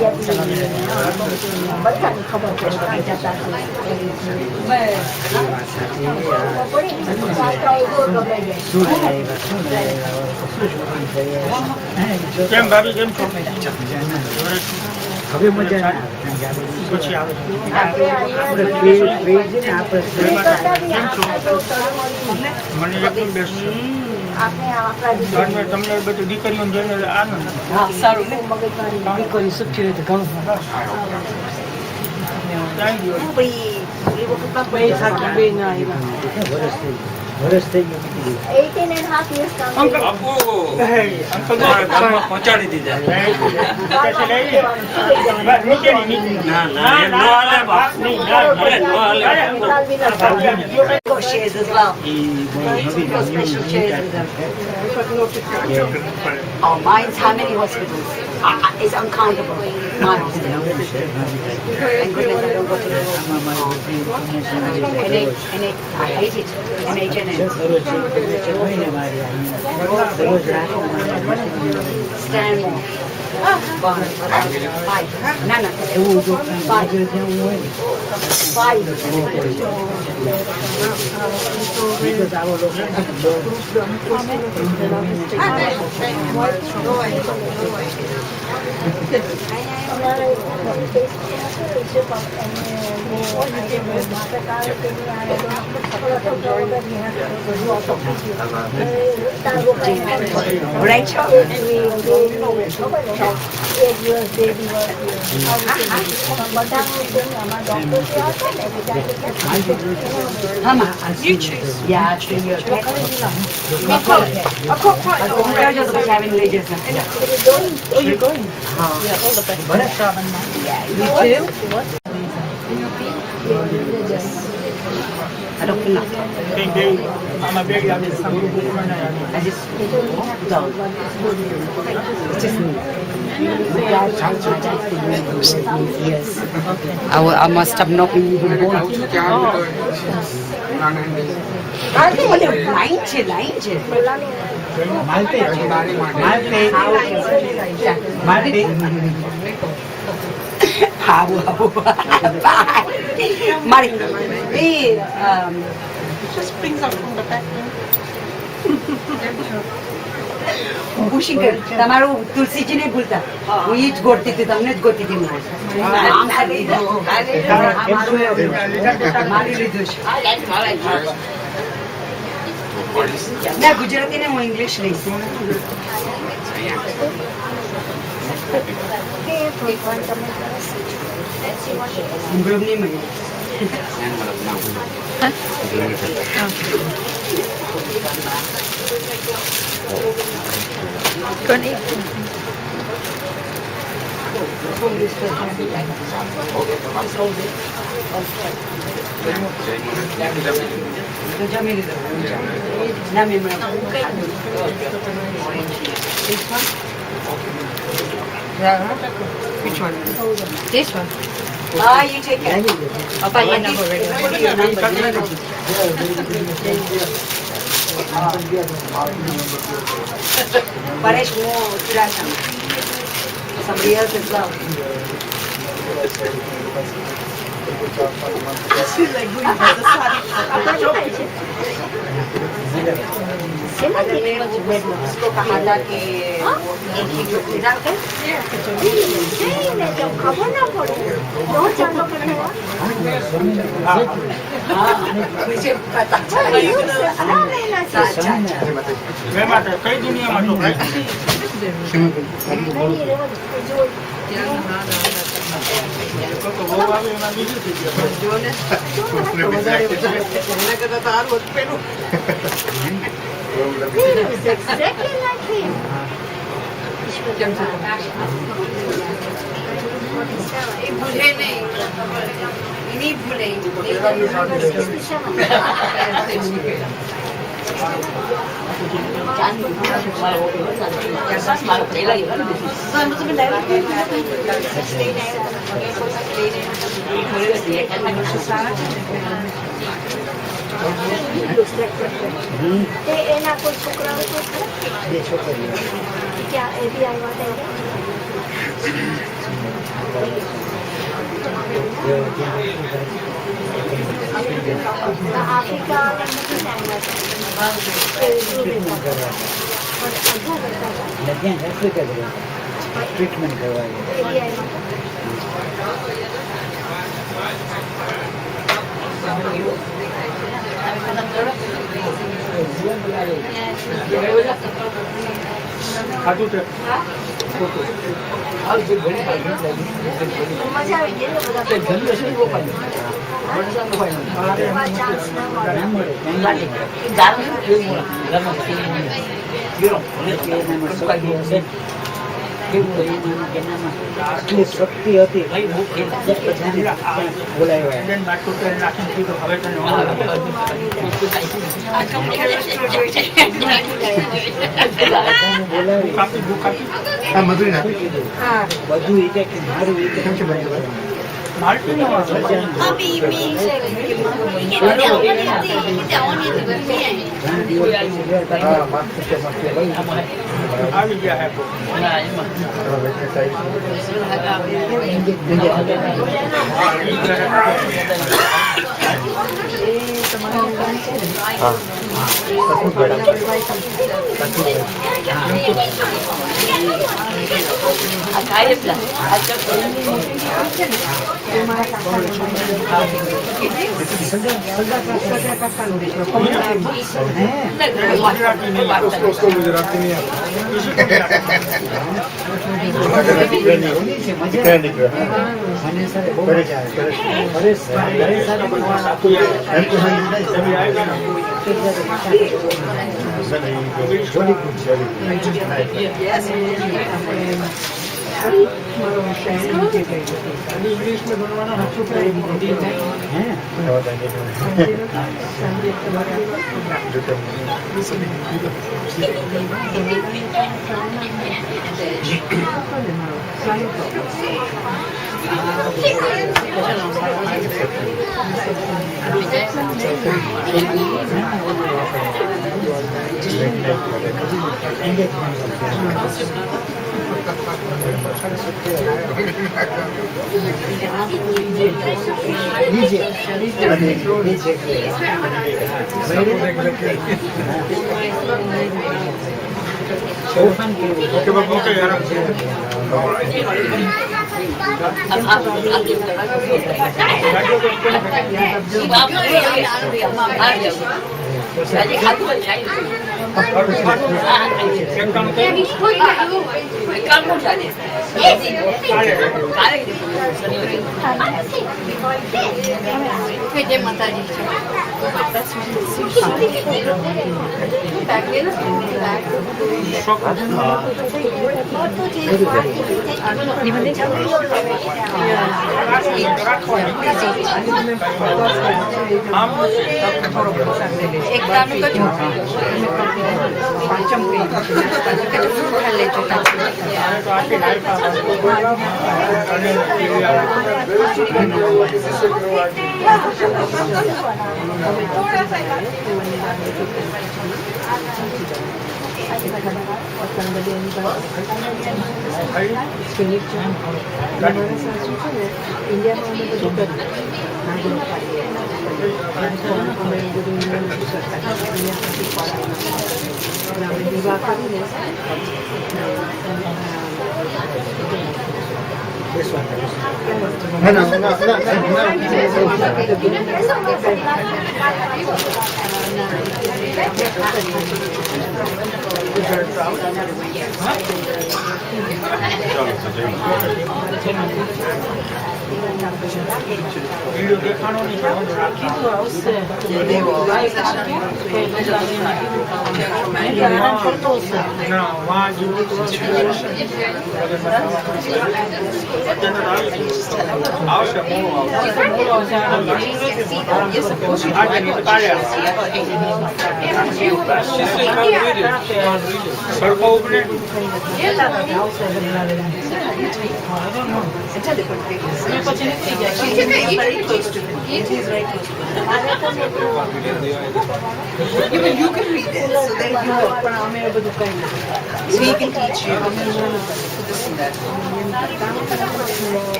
બધાની ખબર પડે કેમ ભાભી કેમ છો હવે મજા પછી આવે મને એકદમ બેસ્ટ છે આપણે આપણા અને તમને બધી દીકરીઓને જોઈને આનંદ સારું મગજમારી દીકરી સુખી હોય તો ઘણું થેન્ક યુ બે થાકી બે ના આવ્યા વરસ થઈ ગયું 18.5 years કામ અંકલ અંકલ પહોંચાડી દીધા got shares as well. Got special shares with them. Oh, mine's how many hospitals? It's uncountable. My hospital. Thank goodness I don't go to the I hate it. NHNN. Stanmore. Five. No. 5. Rachel. એક દિવસ 2 દિવસ બધાનું છે ને અમારા doctor જે હતા ને બધા You choose. Yeah, I choose your pick. Lay jasa. Oh, you're going? You too? I don't feel nothing. I just don't. It's just me. Yes. I must have not been lain je. Habu. Mari. Just brings up from the back. Pushing કર તમારું તુલસીજી ને ભૂલતા હું ઈ જ ગોતતી હતી તમને જ ગોતતી હતી મારી લીધું છે ના ગુજરાતી ને હું ઇંગ્લિશ લઈશ ગ્રુપ નહીં મળી Which one? This one. You take it. Papa, your number ready. Paresh more Tirasam. Somebody else as well. She's like going by the side. उसको कहा था कि एक ही टोकरी डाल कर खबर ना पड़े बहुत चालू करने मुझे पता चला कई दुनिया में exactly like him. भूले नहीं भूले એના કોઈ છોકરાઓ તો ક્યાં એ બી આવ્યા હતા આફ્રિકા અને નથી ટ્રીટમેન્ટ કરવાની ખાધું છે મજા આવી ગઈ બધા ચાન્સ ન આટલી શક્તિ હતી બોલાવ્યા બધું એ કે મારું એ કેમ છે આવી ગયા હે હા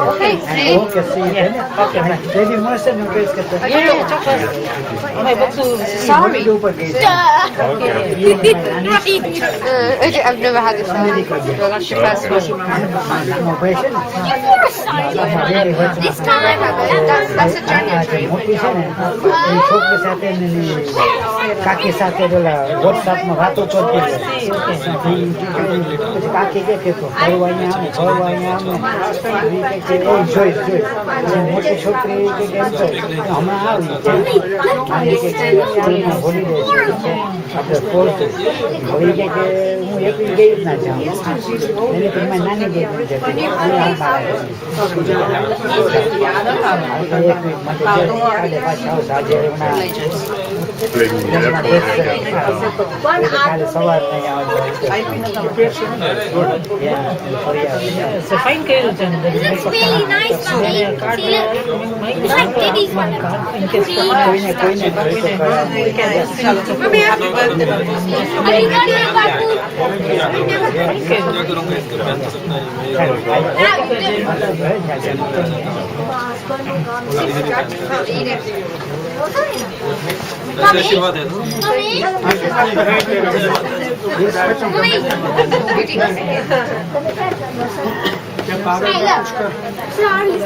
Okay. Okay C okay baby મસ્ત નો ડ્રેસ કરતો અમે બધું Sorry. ઉપર ગઈ I've never had this. Well, that's your first one. Operation This time, that's a journey trip. મોટી છે ને એ છોકરી સાથે ને એની કાકી સાથે પેલા વોટ્સએપમાં વાતો કરતી હતી. પછી કાકી કે ફરવા અહીંયા આવે એ જોઈ મોટી છોકરી કે કેમ છો હમણાં આવી હોલિડે આપણે ફોર્થ હોળી કે હું એકલી ગઈ જ ના જાઉં એને પછી મારી નાની ગઈ સવાર ફાઇન કર્યું છે It's really nice, mommy. See, it's like Diddy's one. કોઈને કોઈને Mommy, happy birthday. Bapu. Sorry.